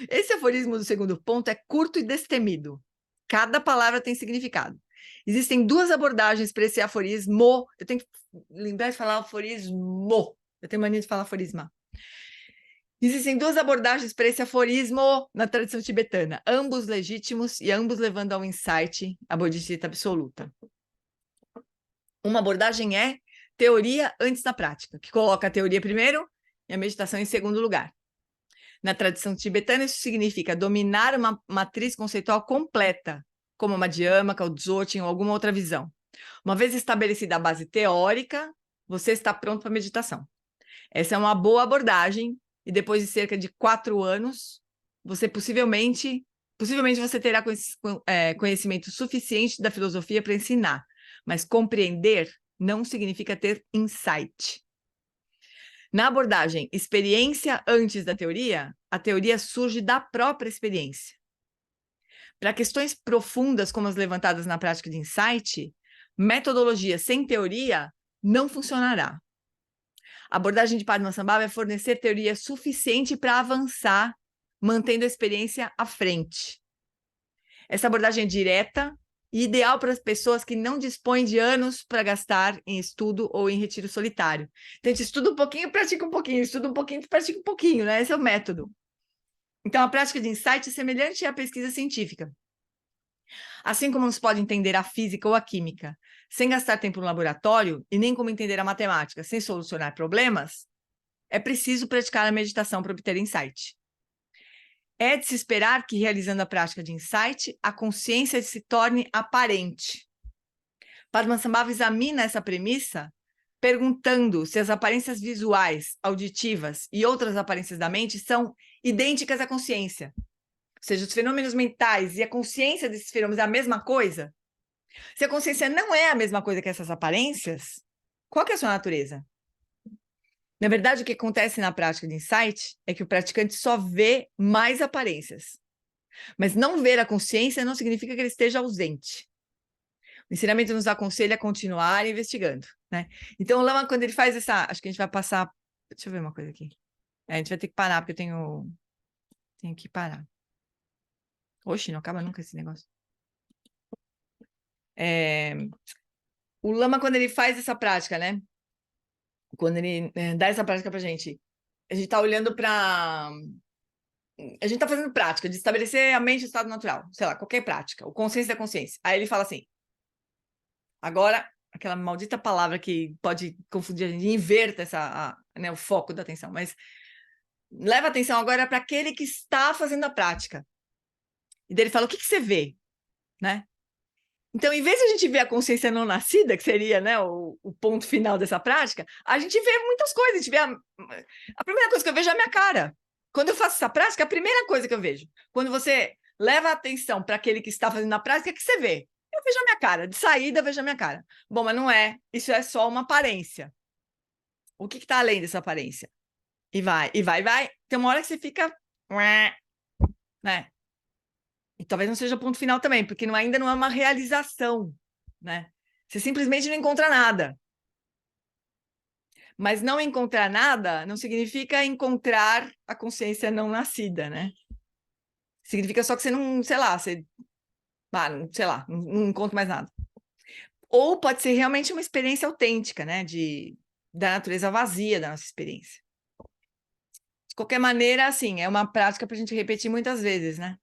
[SPEAKER 1] Esse aforismo do segundo ponto é curto e destemido. Cada palavra tem significado. Existem duas abordagens para esse aforismo. Eu tenho que lembrar de falar aforismo. Eu tenho mania de falar aforisma. Existem duas abordagens para esse aforismo na tradição tibetana, ambos legítimos e ambos levando ao insight, a bodhicitta absoluta. Uma abordagem é teoria antes da prática, que coloca a teoria primeiro e a meditação em segundo lugar. Na tradição tibetana, isso significa dominar uma matriz conceitual completa, como a Madhyamaka, o Dzogchen ou alguma outra visão. Uma vez estabelecida a base teórica, você está pronto para a meditação. Essa é uma boa abordagem, e depois de cerca de 4 anos, você possivelmente você terá conhecimento suficiente da filosofia para ensinar, mas compreender não significa ter insight. Na abordagem experiência antes da teoria, a teoria surge da própria experiência. Para questões profundas como as levantadas na prática de insight, metodologia sem teoria não funcionará. A abordagem de Padmasambhava é fornecer teoria suficiente para avançar, mantendo a experiência à frente. Essa abordagem é direta e ideal para as pessoas que não dispõem de anos para gastar em estudo ou em retiro solitário. Então, a gente estuda um pouquinho, pratica um pouquinho, estuda um pouquinho, pratica um pouquinho, né? Esse é o método. Então, a prática de insight é semelhante à pesquisa científica. Assim como não se pode entender a física ou a química sem gastar tempo no laboratório e nem como entender a matemática sem solucionar problemas, é preciso praticar a meditação para obter insight. É de se esperar que, realizando a prática de insight, a consciência se torne aparente. Padmasambhava examina essa premissa perguntando se as aparências visuais, auditivas e outras aparências da mente são idênticas à consciência. Ou seja, os fenômenos mentais e a consciência desses fenômenos é a mesma coisa? Se a consciência não é a mesma coisa que essas aparências, qual que é a sua natureza? Na verdade, o que acontece na prática de insight é que o praticante só vê mais aparências. Mas não ver a consciência não significa que ele esteja ausente. O ensinamento nos aconselha a continuar investigando, né? Então, o Lama, quando ele faz essa... Acho que a gente vai passar... Deixa eu ver uma coisa aqui. A gente vai ter que parar, porque eu tenho que parar. Oxe, não acaba nunca esse negócio. O Lama, quando ele faz essa prática, né? Quando ele dá essa prática pra gente, a gente tá olhando para... A gente tá fazendo prática de estabelecer a mente em estado natural. Sei lá, qualquer prática. O consciência da consciência. Aí ele fala assim... Agora, aquela maldita palavra que pode confundir a gente, inverta o foco da atenção, mas leva a atenção agora para aquele que está fazendo a prática. E daí ele fala, o que você vê? Né? Então, em vez de a gente ver a consciência não nascida, que seria, né, o ponto final dessa prática, a gente vê muitas coisas. A gente vê a primeira coisa que eu vejo é a minha cara. Quando eu faço essa prática, a primeira coisa que eu vejo. Quando você leva a atenção para aquele que está fazendo a prática, o que você vê? Eu vejo a minha cara, de saída eu vejo a minha cara. Bom, mas não é, isso é só uma aparência. O que está além dessa aparência? E vai. Tem uma hora que você fica... Né? E talvez não seja o ponto final também, porque ainda não é uma realização, né? Você simplesmente não encontra nada. Mas não encontrar nada não significa encontrar a consciência não nascida, né? Significa só que você não, sei lá, não encontra mais nada. Ou pode ser realmente uma experiência autêntica, né? Da natureza vazia da nossa experiência. De qualquer maneira, assim, é uma prática para a gente repetir muitas vezes, né?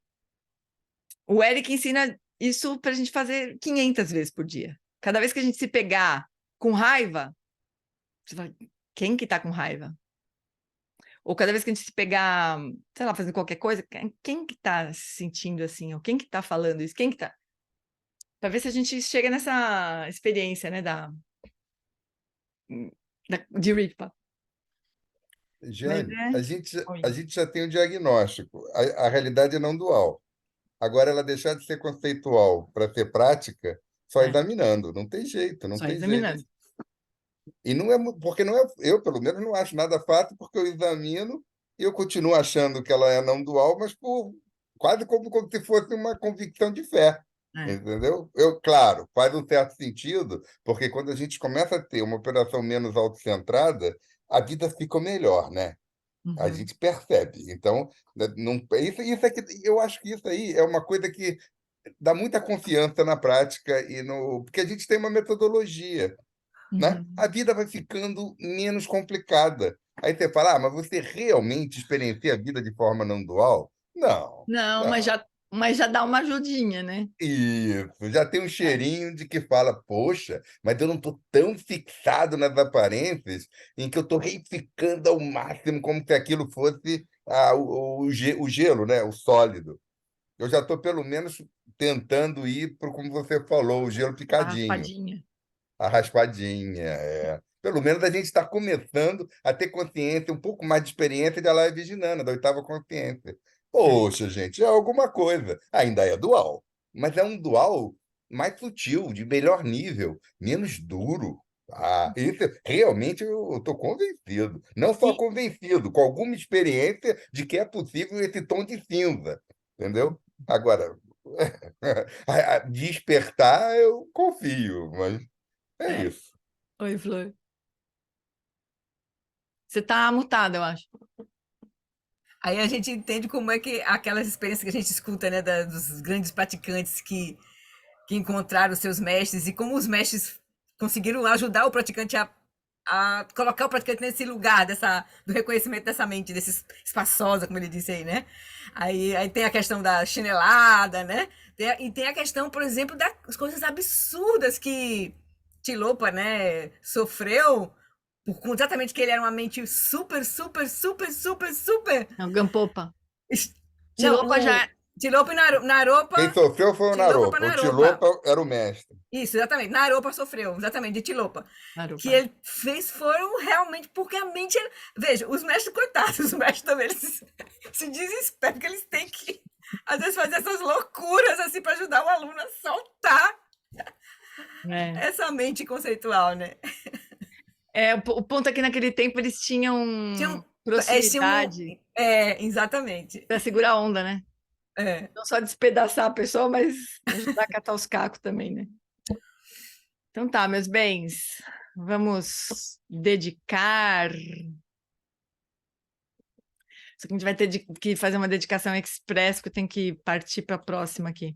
[SPEAKER 1] O Eric ensina isso para a gente fazer 500 vezes por dia. Cada vez que a gente se pegar com raiva, você fala, quem que está com raiva? Ou cada vez que a gente se pegar, sei lá, fazendo qualquer coisa, quem que está se sentindo assim? Ou quem que está falando isso? Quem que está... Para ver se a gente chega nessa experiência, né, de Ripa.
[SPEAKER 5] Jane, a
[SPEAKER 1] Oi.
[SPEAKER 5] gente já tem o diagnóstico. A realidade é não dual. Agora, ela deixar de ser conceitual para ser prática, só examinando. Não tem jeito, não
[SPEAKER 1] Só
[SPEAKER 5] tem
[SPEAKER 1] examinando.
[SPEAKER 5] jeito. E não é porque não é, eu, pelo menos, não acho nada fácil, porque eu examino e eu continuo achando que ela é não dual, mas quase como se fosse uma convicção de fé. Entendeu? Claro, faz um certo sentido, porque quando a gente começa a ter uma operação menos autocentrada, a vida fica melhor, né? A gente percebe. Então, não, isso é que eu acho que isso aí é uma coisa que dá muita confiança na prática porque a gente tem uma metodologia, né? A vida vai ficando menos complicada. Aí você fala, mas você realmente experiencia a vida de forma não dual? Não.
[SPEAKER 1] Não,
[SPEAKER 5] Não.
[SPEAKER 1] mas já dá uma ajudinha, né?
[SPEAKER 5] Isso, já tem um cheirinho de que fala, poxa, mas eu não estou tão fixado nas aparências em que eu estou reificando ao máximo como se aquilo fosse o gelo, né? O sólido. Eu já estou, pelo menos, tentando ir para, como você falou, o gelo
[SPEAKER 1] A
[SPEAKER 5] picadinho,
[SPEAKER 1] raspadinha.
[SPEAKER 5] a raspadinha. Pelo menos a gente está começando a ter consciência, um pouco mais de experiência de Alaya Viginana, da oitava consciência. Poxa, gente, é alguma coisa. Ainda é dual, mas é um dual mais sutil, de melhor nível, menos duro. Isso realmente eu estou convencido. Não só convencido, com alguma experiência de que é possível esse tom de cinza. Entendeu? Agora, despertar, eu confio, mas é isso.
[SPEAKER 1] Oi, Flor. Você está mutada, eu acho.
[SPEAKER 4] Aí a gente entende como é que aquelas experiências que a gente escuta, né, dos grandes praticantes que encontraram seus mestres e como os mestres conseguiram ajudar o praticante a colocar o praticante nesse lugar do reconhecimento dessa mente, desse espaçosa, como ele disse aí, né? Aí tem a questão da chinelada, né? E tem a questão, por exemplo, das coisas absurdas que Tilopa, né, sofreu por conta exatamente que ele era uma mente super, super, super, super, super.
[SPEAKER 1] Não, Gampopa.
[SPEAKER 4] Não,
[SPEAKER 1] Tilopa já.
[SPEAKER 4] Tilopa e Naropa.
[SPEAKER 5] Quem sofreu foi o
[SPEAKER 4] Tilopa pra
[SPEAKER 5] Naropa. O
[SPEAKER 4] Naropa.
[SPEAKER 5] Tilopa era o mestre.
[SPEAKER 4] Isso, exatamente. Naropa sofreu, exatamente, de Tilopa.
[SPEAKER 1] Naropa.
[SPEAKER 4] Que ele fez foram realmente porque a mente. Veja, os mestres, coitados, os mestres também eles se desesperam, porque eles têm que, às vezes, fazer essas loucuras assim para ajudar o aluno a soltar essa mente conceitual, né?
[SPEAKER 1] O ponto é que naquele tempo eles tinham proximidade
[SPEAKER 4] exatamente.
[SPEAKER 1] para segurar a onda, né? Não só despedaçar a pessoa, mas ajudar a catar os cacos também, né? Então tá, meus bens, vamos dedicar. Só que a gente vai ter que fazer uma dedicação express, porque eu tenho que partir para a próxima aqui.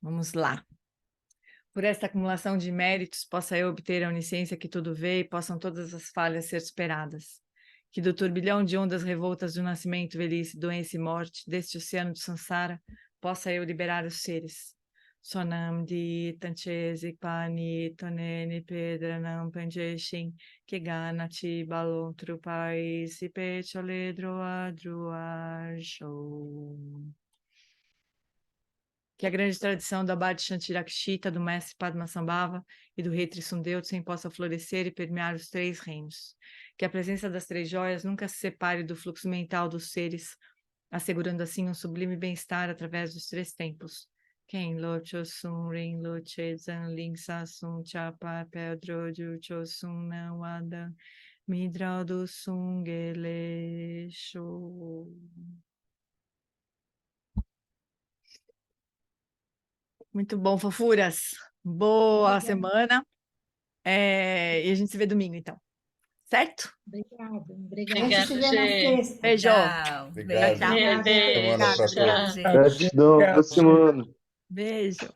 [SPEAKER 1] Vamos lá. Por esta acumulação de méritos, possa eu obter a onisciência que tudo vê e possam todas as falhas ser superadas. Que do turbilhão de ondas revoltas do nascimento, velhice, doença e morte, deste oceano de Sansara, possa eu liberar os seres. Sonam di tanchesi pani tonene pedranam panjeshin que ganati balon trupai si pechole droa droa show. Que a grande tradição da Abade Shantirakshita, do mestre Padmasambhava e do rei Trisundeusen possa florescer e permear os 3 reinos. Que a presença das 3 joias nunca se separe do fluxo mental dos seres, assegurando assim um sublime bem-estar através dos 3 tempos. Ken lo chosun rin lo chezan ling sasun chapa pedro ju chosun não adam midra do sungele show. Muito bom, fofuras. Boa semana. E a gente se vê domingo, então. Certo?
[SPEAKER 7] Obrigada. A gente se vê na sexta.
[SPEAKER 1] Beijo.
[SPEAKER 4] Tchau.
[SPEAKER 5] Obrigado.
[SPEAKER 4] Beijo.
[SPEAKER 5] Semana pra todos.
[SPEAKER 4] Gente.
[SPEAKER 2] Gratidão, boa semana.
[SPEAKER 1] Beijo.